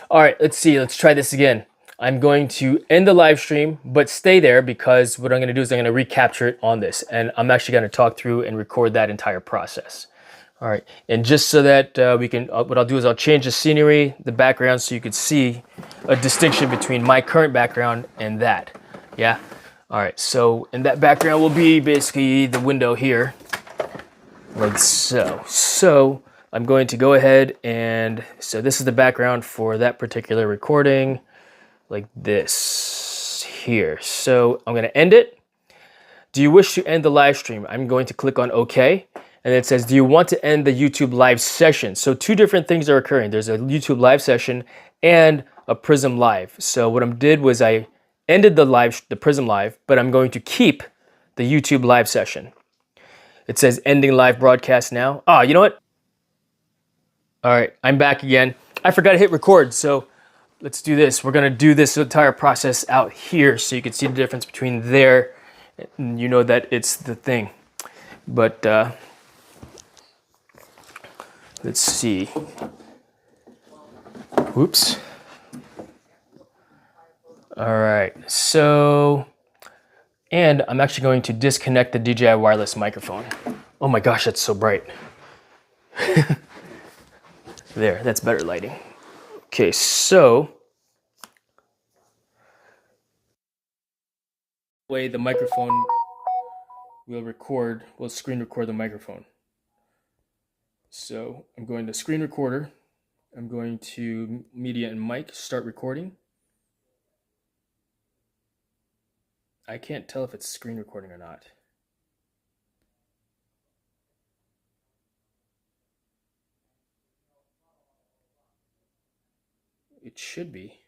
All right, let's see. Let's try this again. I'm going to end the live stream, but stay there because what I'm going to do is I'm going to recapture it on this, and I'm actually going to talk through and record that entire process. All right, and just so that we can, what I'll do is I'll change the scenery, the background, so you can see a distinction between my current background and that. Yeah. All right. So, and that background will be basically the window here, like so. So I'm going to go ahead and so this is the background for that particular recording, like this here. So I'm going to end it. Do you wish to end the live stream? I'm going to click on OK. And it says, do you want to end the YouTube live session? So two different things are occurring. There's a YouTube live session and a PRISM live. So what I did was I ended the PRISM live, but I'm going to keep the YouTube live session. It says ending live broadcast now. Ah, you know what? All right, I'm back again. I forgot to hit record, so let's do this. We're gonna do this entire process out here so you can see the difference between there and you know that it's the thing. But let's see. Whoops. All right, so, and I'm actually going to disconnect the DJI wireless microphone. Oh my gosh, that's so bright. There, that's better lighting. Okay, so, way the microphone will screen record the microphone. So I'm going to screen recorder. I'm going to media and mic, start recording. I can't tell if it's screen recording or not. It should be.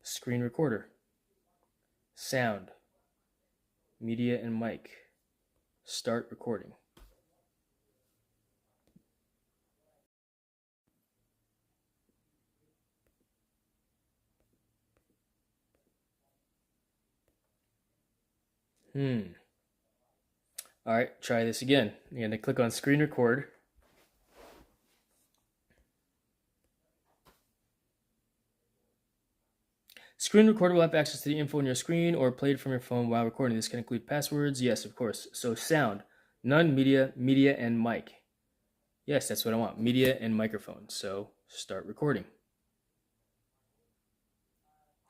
Screen recorder. Sound. Media and mic. Start recording. All right, try this again. I'm going to click on screen record. Screen recorder will have access to the info on your screen or played from your phone while recording. This can include passwords. Yes, of course. So sound, none, media, and mic. Yes, that's what I want. Media and microphone. So start recording.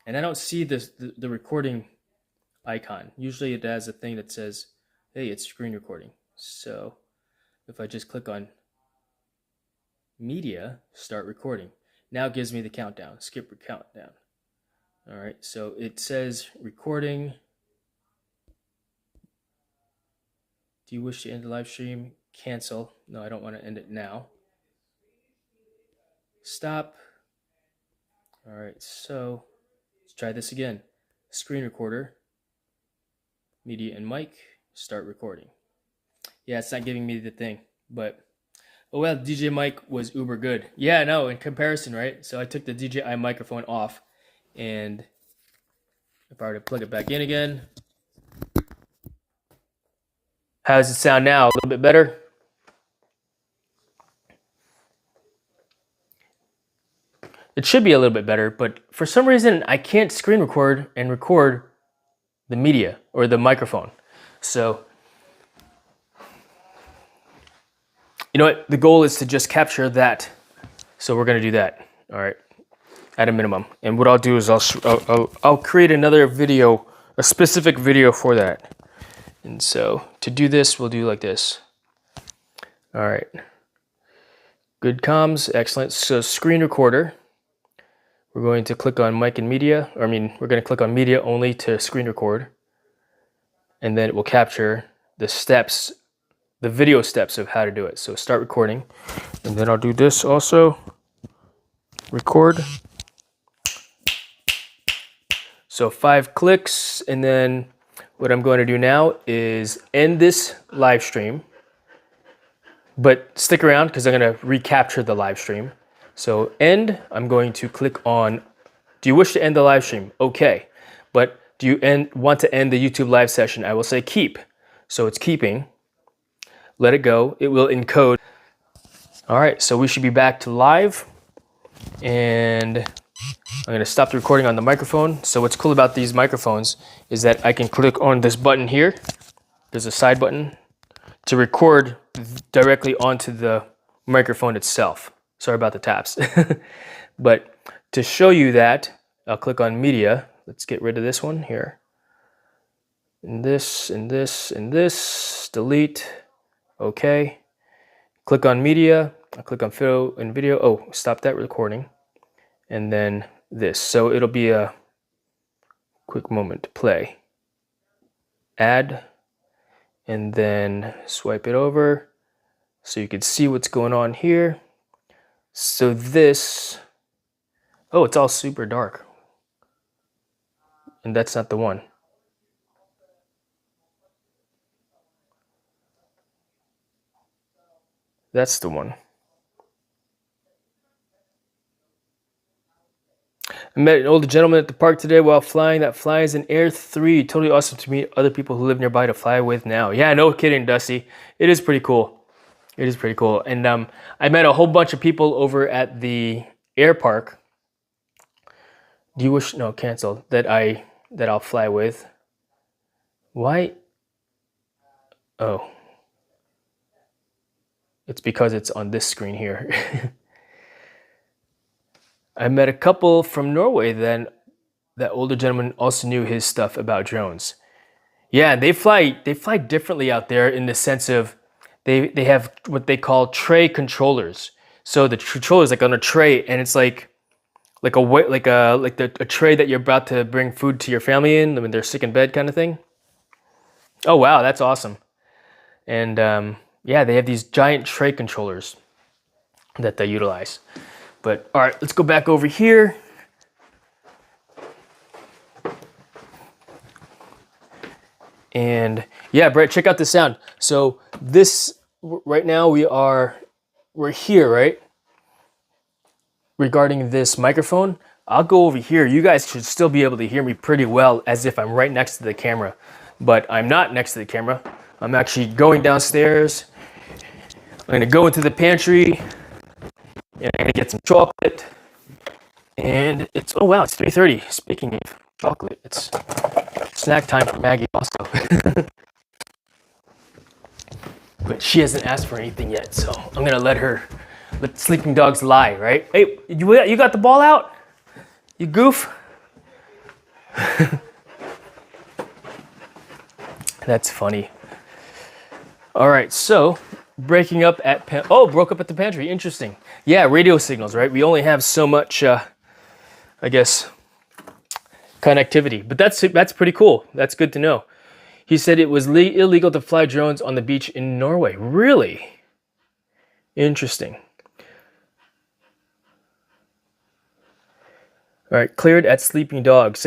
And I don't see the recording icon. Usually it has a thing that says, hey, it's screen recording. So if I just click on media, start recording. Now it gives me the countdown, skip countdown. All right, so it says recording. Do you wish to end the live stream? Cancel. No, I don't want to end it now. Stop. All right, so let's try this again. Screen recorder, media and mic, start recording. Yeah, it's not giving me the thing, but oh well, DJ mic was uber good. Yeah, no, in comparison, right? So I took the DJI microphone off, and if I were to plug it back in again, how does it sound now? A little bit better? It should be a little bit better, but for some reason I can't screen record and record the media or the microphone. So, you know what? The goal is to just capture that. So we're gonna do that. All right, at a minimum. And what I'll do is I'll create another video, a specific video for that. And so to do this, we'll do like this. All right. Good comms, excellent. So screen recorder. We're going to click on mic and media, we're going to click on media only to screen record. And then it will capture the steps, the video steps of how to do it. So start recording. And then I'll do this also. Record. So 5 clicks. And then what I'm going to do now is end this live stream. But stick around because I'm going to recapture the live stream. So end, I'm going to click on, do you wish to end the live stream? Okay. But do you want to end the YouTube live session? I will say keep. So it's keeping. Let it go. It will encode. All right, so we should be back to live. And I'm going to stop the recording on the microphone. So what's cool about these microphones is that I can click on this button here. There's a side button to record directly onto the microphone itself. Sorry about the taps. But to show you that, I'll click on media. Let's get rid of this one here. And this, and this, and this. Delete. Okay. Click on media. I'll click on photo and video. Oh, stop that recording. And then this. So it'll be a quick moment to play. Add. And then swipe it over so you can see what's going on here. So this, oh, it's all super dark. And that's not the one. That's the one. I met an older gentleman at the park today while flying. That flies in Air 3. Totally awesome to meet other people who live nearby to fly with now. Yeah, no kidding, Dusty. It is pretty cool. It is pretty cool. And I met a whole bunch of people over at the air park. Do you wish, no, cancel, that I'll fly with. Why? Oh. It's because it's on this screen here. I met a couple from Norway then. That older gentleman also knew his stuff about drones. Yeah, they fly differently out there in the sense of they have what they call tray controllers. So the controller is like on a tray, and it's like a tray that you're about to bring food to your family in when they're sick in bed, kind of thing. Oh wow, that's awesome. And yeah, they have these giant tray controllers that they utilize. But all right, let's go back over here. And yeah, Brett, check out the sound. So this, right now we're here, right? Regarding this microphone, I'll go over here. You guys should still be able to hear me pretty well as if I'm right next to the camera. But I'm not next to the camera. I'm actually going downstairs. I'm gonna go into the pantry and I'm gonna get some chocolate. And it's, oh wow, it's 3:30. Speaking of chocolate, it's snack time for Maggie also. But she hasn't asked for anything yet, so I'm gonna let sleeping dogs lie, right? Hey, you got the ball out? You goof? That's funny. All right, so breaking up at broke up at the pantry. Interesting. Yeah, radio signals, right? We only have so much, I guess, connectivity. But that's pretty cool. That's good to know. He said it was illegal to fly drones on the beach in Norway. Really? Interesting. All right, cleared at sleeping dogs.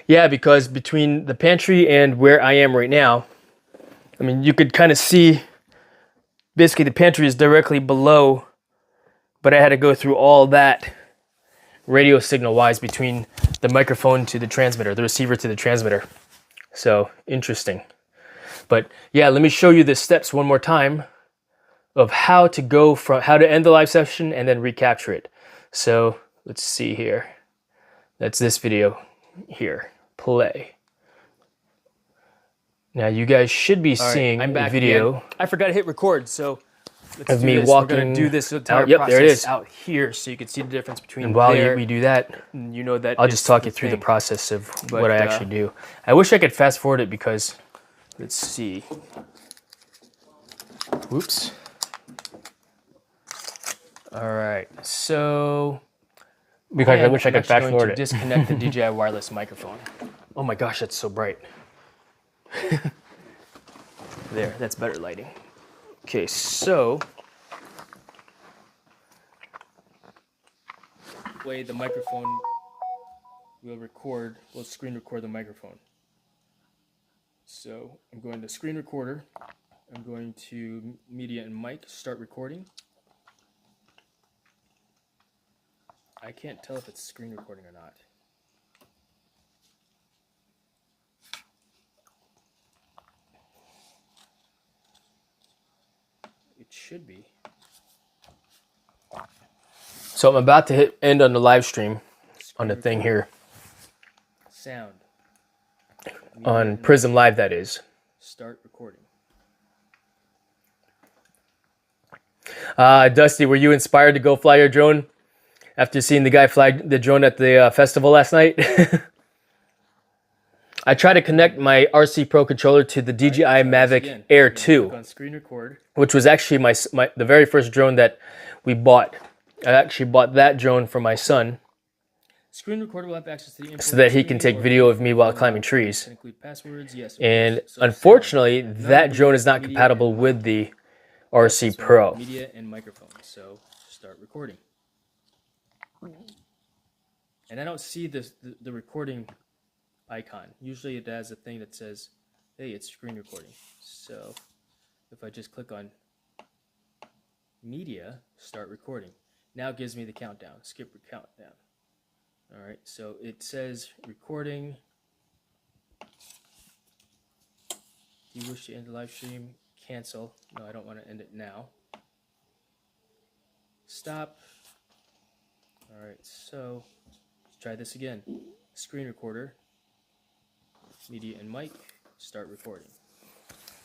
Yeah, because between the pantry and where I am right now, I mean, you could kind of see, basically the pantry is directly below, but I had to go through all that radio signal wise between the microphone to the transmitter, the receiver to the transmitter. So interesting. But yeah, let me show you the steps one more time of how to end the live session and then recapture it. So let's see here. That's this video here. Play. Now you guys should be seeing a video. Again. I forgot to hit record, so of me walking. We're gonna do this entire process there it is. Out here, so you can see the difference between. And while we do that, you know that I'll just talk you through the process of what I actually do. I wish I could fast forward it because, let's see. Whoops. All right, so because I wish I could fast forward it. Disconnect the DJI wireless microphone. Oh my gosh, that's so bright. There, that's better lighting. Okay, so way the microphone will screen record the microphone. So I'm going to screen recorder. I'm going to media and mic, start recording. I can't tell if it's screen recording or not. It should be. So I'm about to hit end on the live stream on the thing here. Sound. On PRISM Live, that is. Start recording. Dusty, were you inspired to go fly your drone after seeing the guy fly the drone at the festival last night? I tried to connect my RC Pro controller to the DJI Mavic Air 2, on screen record, which was actually the very first drone that we bought. I actually bought that drone for my son. Screen recorder will have access to the so that he can take video of me while climbing trees. Passwords, yes, and unfortunately, that drone is not compatible with the RC Pro. Media and microphone. So start recording. And I don't see the recording icon. Usually it has a thing that says, hey, it's screen recording. So if I just click on media, start recording. Now it gives me the countdown, skip countdown. All right, so it says recording. Do you wish to end the live stream? Cancel. No, I don't want to end it now. Stop. All right, so let's try this again. Screen recorder, media and mic, start recording.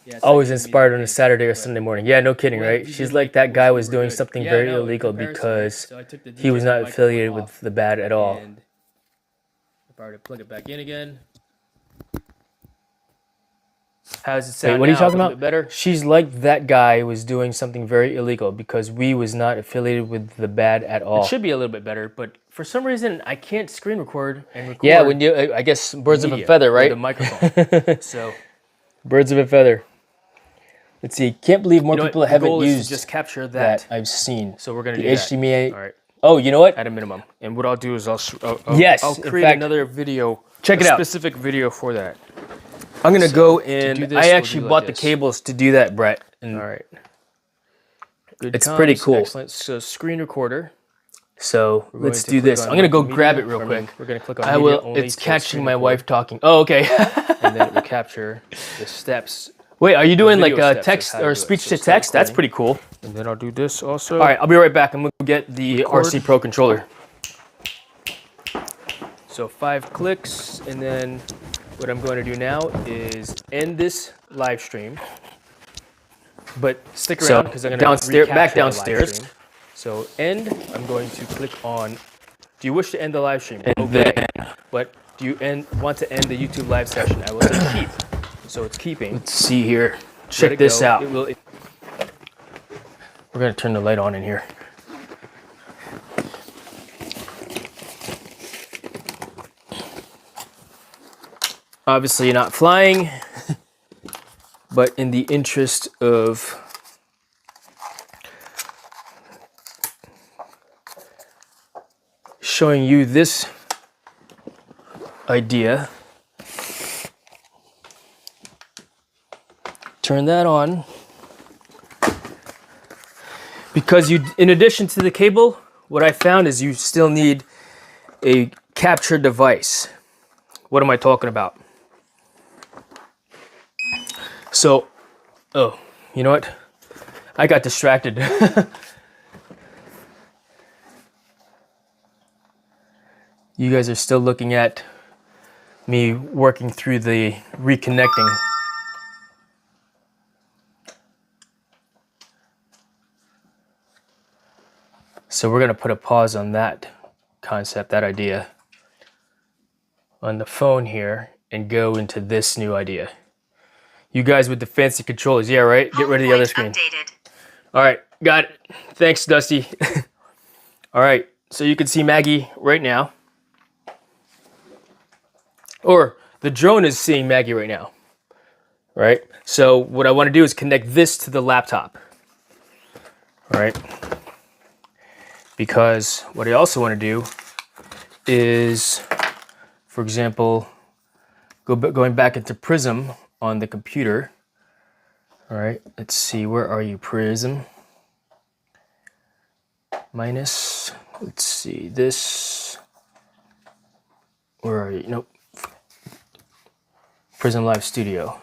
Yeah, always inspired on a Saturday or Sunday morning. Yeah, no kidding, right? She's like, that guy was doing something very illegal because he was not affiliated with the bad at all. And if I were to plug it back in again, how does it sound? Wait, what are you talking about? Better? She's like, that guy was doing something very illegal because we was not affiliated with the bad at all. It should be a little bit better, but for some reason I can't screen record and record. Yeah, when you, I guess birds of a feather, right? With the microphone. So birds of a feather. Let's see. Can't believe more people haven't used just capture that I've seen. So we're gonna do HDMI. All right. Oh, you know what? At a minimum. And what I'll do is I'll create another video. Check it out. A specific video for that. I'm gonna go and I actually bought the cables to do that, Brett. And all right. It's pretty cool. Excellent. So screen recorder. So let's do this. I'm gonna go grab it real quick. We're gonna click on media. I will. It's catching my wife talking. Oh, okay. And then it will capture the steps. Wait, are you doing like text or speech to text? That's pretty cool. And then I'll do this also. All right, I'll be right back. I'm gonna get the RC Pro controller. So 5 clicks, and then what I'm going to do now is end this live stream. But stick around because I'm going to back downstairs. So end. I'm going to click on. Do you wish to end the live stream? Okay. But do you want to end the YouTube live session? I will say keep. So it's keeping. Let's see here. Check this out. We're going to turn the light on in here. Obviously you're not flying, but in the interest of showing you this idea, turn that on, because in addition to the cable, what I found is you still need a capture device. What am I talking about? So, oh, you know what? I got distracted. You guys are still looking at me working through the reconnecting. So we're going to put a pause on that concept, that idea, on the phone here and go into this new idea. You guys with the fancy controllers, yeah, right? Get rid of the other screen. Updated. All right, got it. Thanks, Dusty. All right, so you can see Maggie right now. Or the drone is seeing Maggie right now, right? So what I want to do is connect this to the laptop, all right? Because what I also want to do is, for example, going back into PRISM on the computer. All right, let's see, where are you, Prism? Minus, let's see, this, where are you? Nope. Prism Live Studio.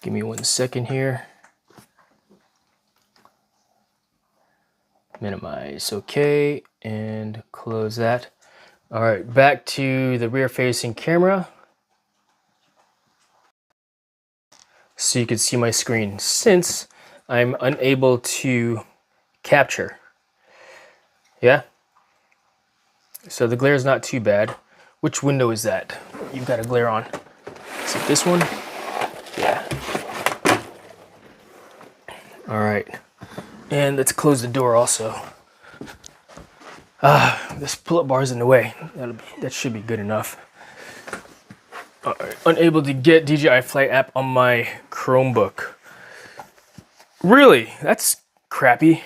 Give me 1 second here. Minimize, okay, and close that. All right, back to the rear facing camera. So you can see my screen since I'm unable to capture. Yeah? So the glare is not too bad. Which window is that you've got a glare on? Is it this one? Yeah. All right. And let's close the door also. This pull-up bar is in the way. That should be good enough. All right. Unable to get DJI Flight app on my Chromebook. Really? That's crappy.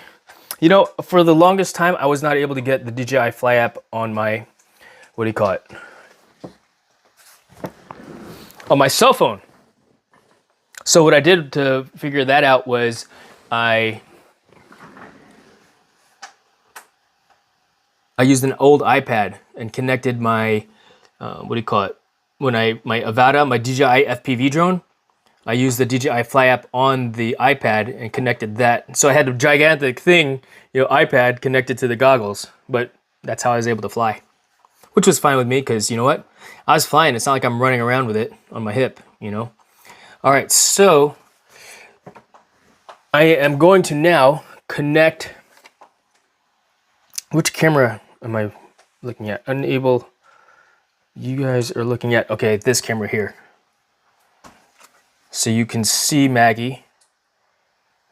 You know, for the longest time, I was not able to get the DJI Fly app on my, what do you call it? On my cell phone. So what I did to figure that out was I used an old iPad and connected my, what do you call it? My Avata, my DJI FPV drone, I used the DJI Fly app on the iPad and connected that. So I had a gigantic thing, iPad connected to the goggles, but that's how I was able to fly, which was fine with me because you know what? I was flying. It's not like I'm running around with it on my hip, All right, so I am going to now connect. Which camera am I looking at? Unable. You guys are looking at, okay, this camera here. So you can see Maggie.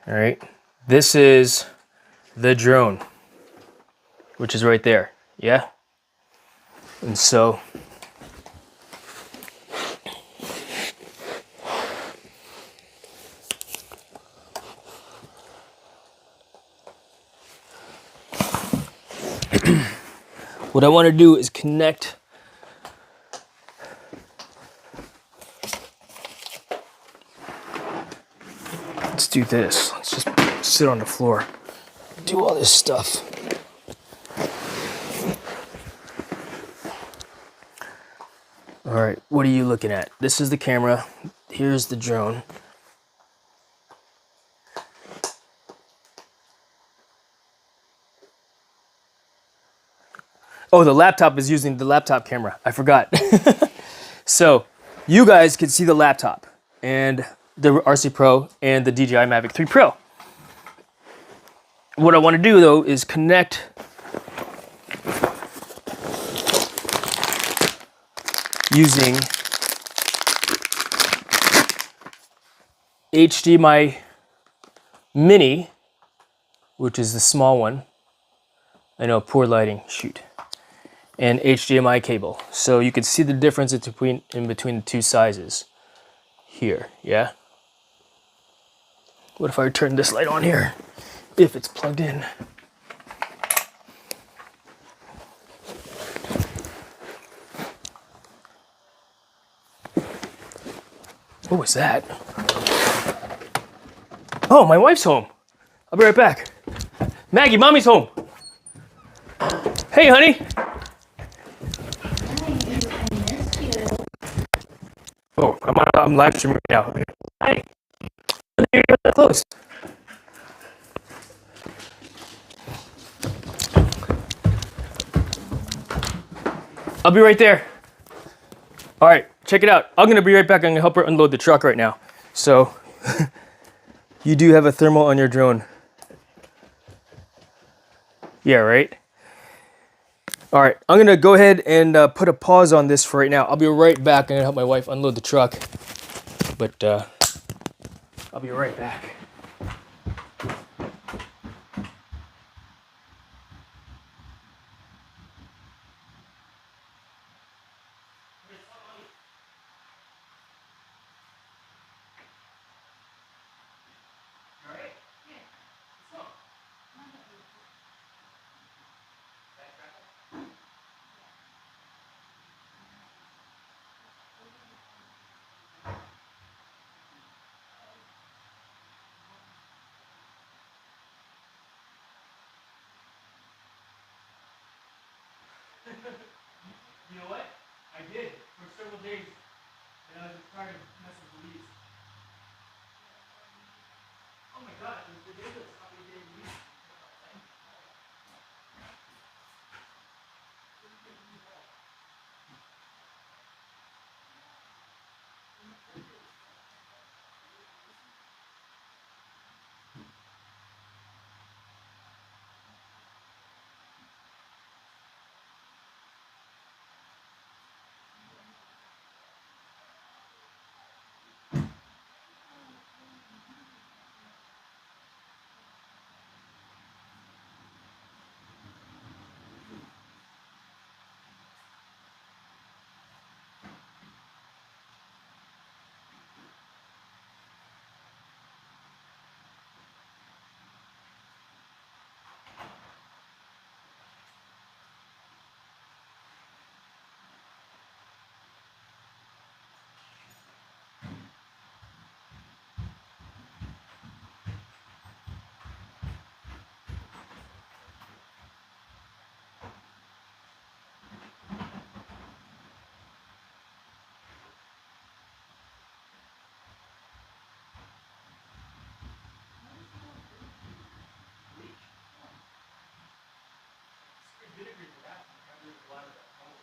All right. This is the drone, which is right there. Yeah. And so what I want to do is connect let's do this. Let's just sit on the floor. Do all this stuff. All right, what are you looking at? This is the camera. Here's the drone. Oh, the laptop is using the laptop camera. I forgot. So you guys can see the laptop and the RC Pro and the DJI Mavic 3 Pro. What I want to do though is connect using HDMI Mini, which is the small one. I know, poor lighting, shoot. And HDMI cable. So you can see the difference in between the two sizes here, yeah? What if I turn this light on here? If it's plugged in. What was that? Oh, my wife's home. I'll be right back. Maggie, mommy's home. Hey, honey. Oh, I'm live streaming right now. Hey, you're that close. I'll be right there. All right, check it out. I'm gonna be right back. I'm gonna help her unload the truck right now. So, you do have a thermal on your drone. Yeah, right? All right, I'm gonna go ahead and put a pause on this for right now. I'll be right back. I'm gonna help my wife unload the truck. But I'll be right back. You know what? I did for several days, and I was just trying to mess with the leaves. Oh my god, it was ridiculous how many days leaves. Vinegar for that. Got rid of a lot of that color.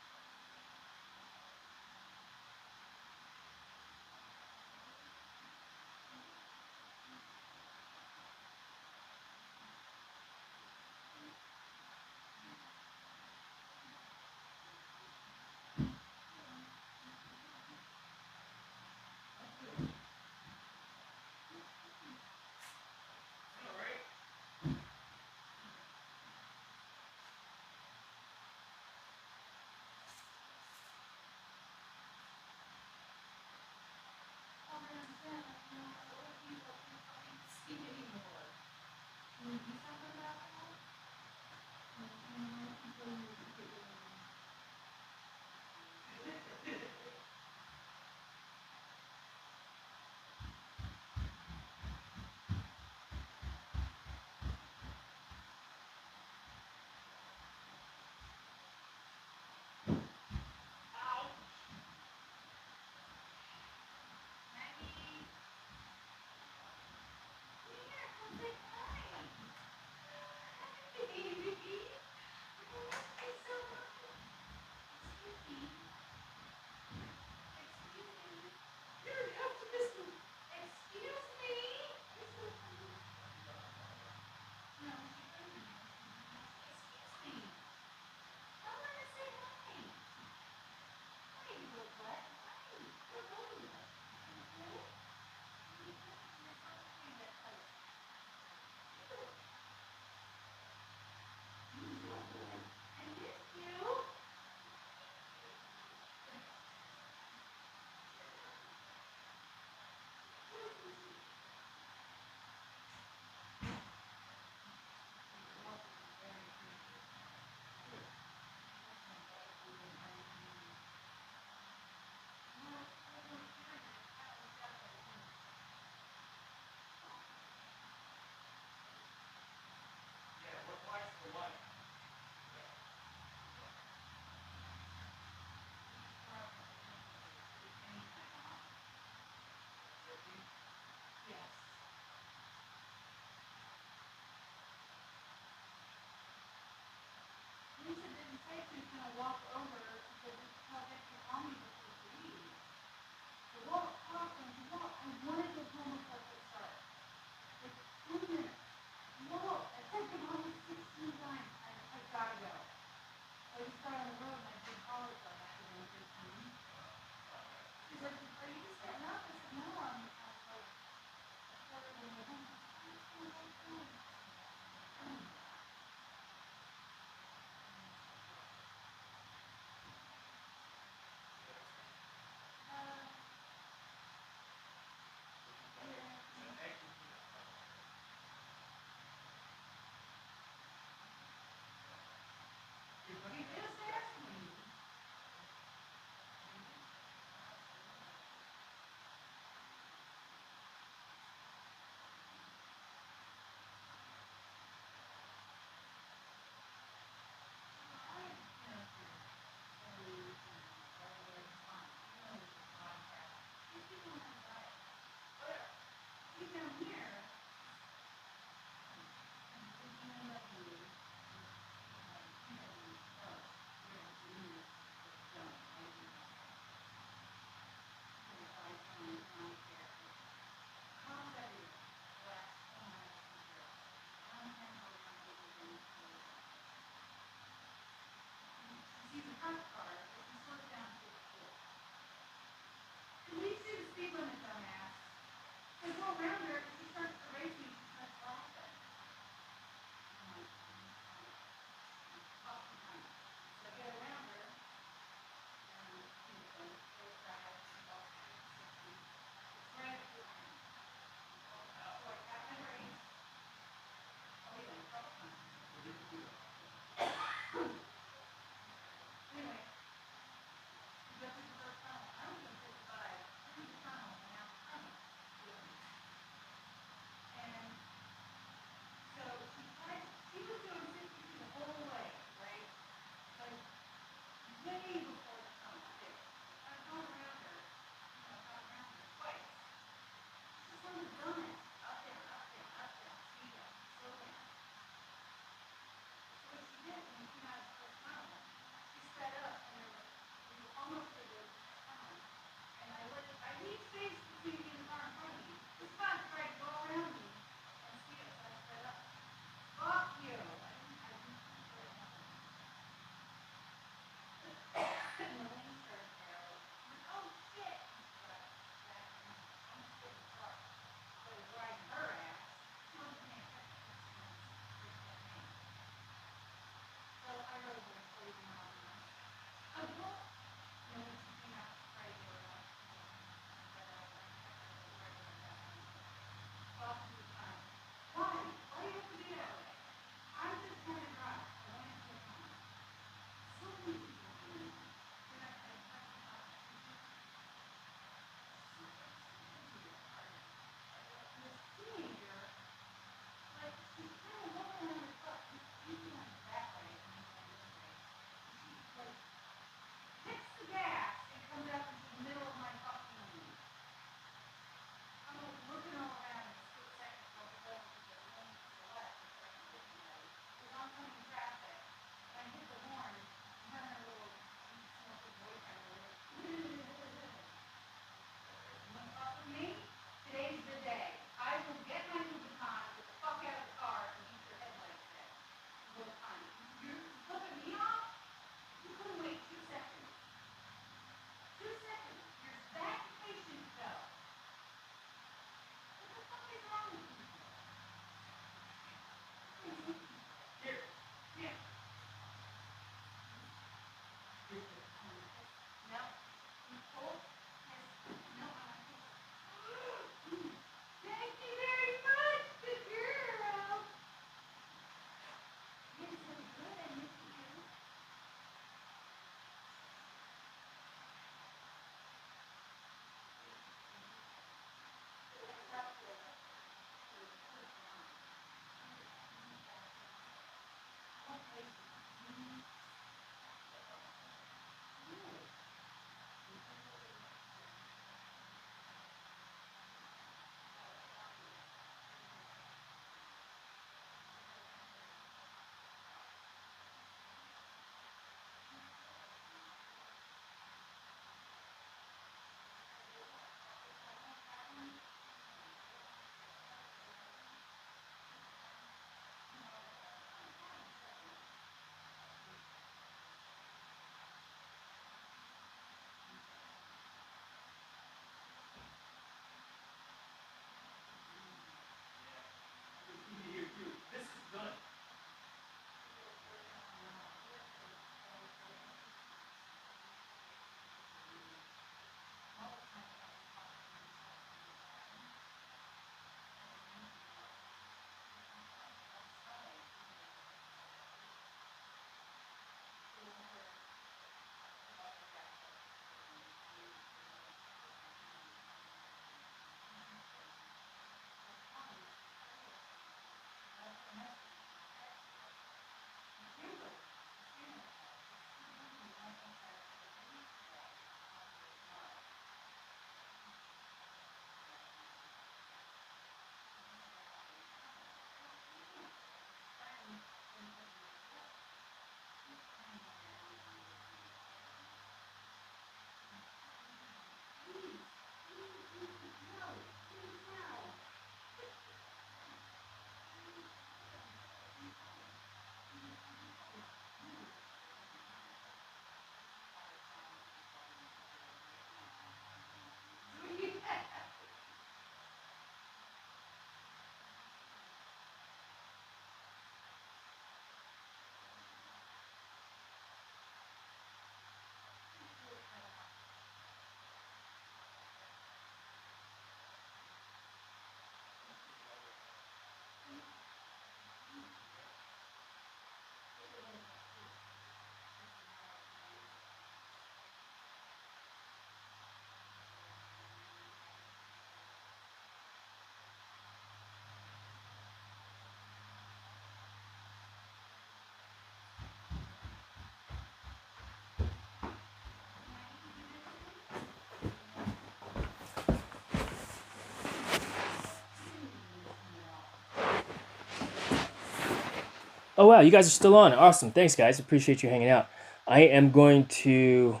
Oh wow, you guys are still on. Awesome. Thanks guys. Appreciate you hanging out. I am going to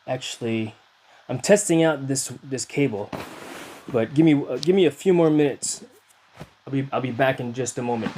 actually I'm testing out this cable, but give me a few more minutes. I'll be back in just a moment.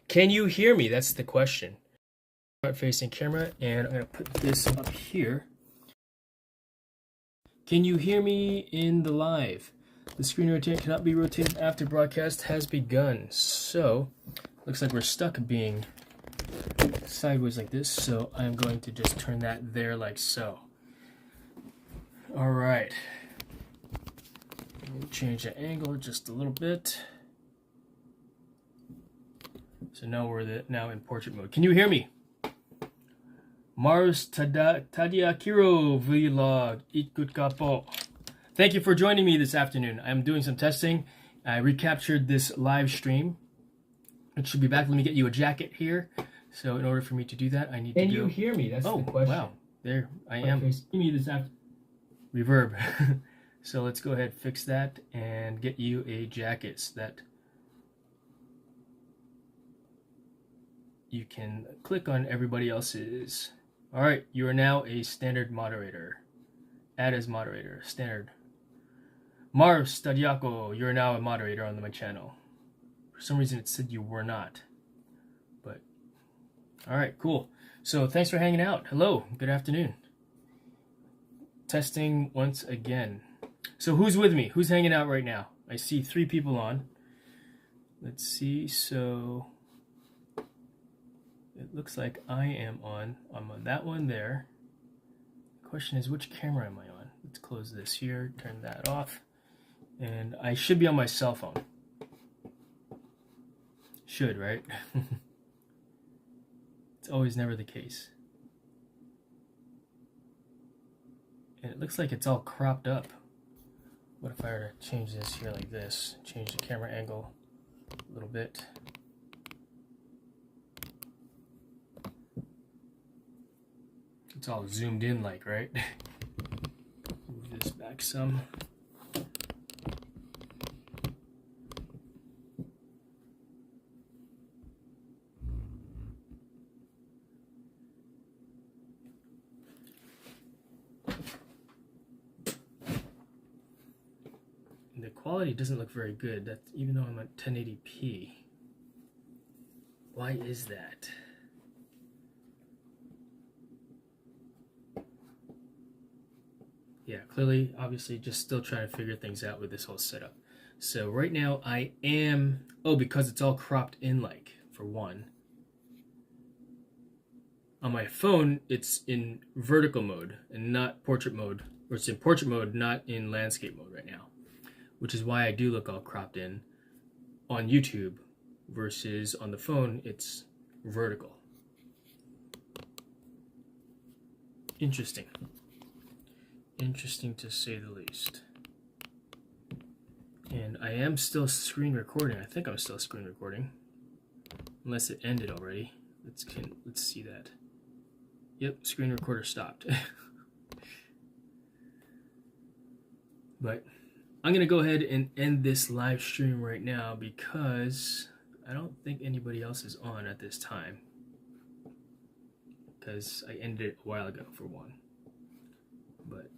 Can you hear me? That's the question. Front facing camera, and I'm going to put this up here. Can you hear me in the live? The screen rotate cannot be rotated after broadcast has begun. So, looks like we're stuck being sideways like this. So I'm going to just turn that there like so. All right. Change the angle just a little bit. So now we're now in portrait mode. Can you hear me? Mars Tadiakiro vlog Ikut Kapo. Thank you for joining me this afternoon. I'm doing some testing. I recaptured this live stream. It should be back. Let me get you a jacket here. So in order for me to do that, I need to go. Can you hear me? That's the question. Wow. There I am. Me this afternoon. Reverb. So let's go ahead, fix that, and get you a jacket so that you can click on everybody else's. All right, you are now a standard moderator. Add as moderator, standard. Mars Stadiako, you're now a moderator on my channel. For some reason it said you were not. But, all right, cool. So thanks for hanging out. Hello, good afternoon. Testing once again. So who's with me? Who's hanging out right now? I see 3 people on. Let's see, so it looks like I am on. I'm on that one there. The question is, which camera am I on? Let's close this here, turn that off. And I should be on my cell phone. Should, right? It's always never the case. And it looks like it's all cropped up. What if I were to change this here like this? Change the camera angle a little bit. It's all zoomed in like, right? Move this back some. And the quality doesn't look very good. That's even though I'm at 1080p. Why is that? Yeah, clearly, obviously, just still trying to figure things out with this whole setup. So right now I am, because it's all cropped in like, for one. On my phone, it's in vertical mode and not portrait mode, or it's in portrait mode, not in landscape mode right now, which is why I do look all cropped in on YouTube versus on the phone, it's vertical. Interesting. Interesting to say the least. And I am still screen recording. I think I'm still screen recording. Unless it ended already. Let's see that. Yep, screen recorder stopped. But I'm going to go ahead and end this live stream right now because I don't think anybody else is on at this time. Because I ended it a while ago, for one. But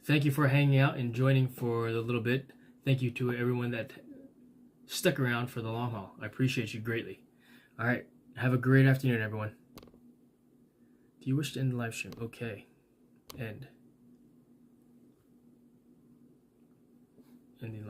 thank you for hanging out and joining for the little bit. Thank you to everyone that stuck around for the long haul. I appreciate you greatly. All right. Have a great afternoon, everyone. Do you wish to end the live stream? Okay. End. Ending.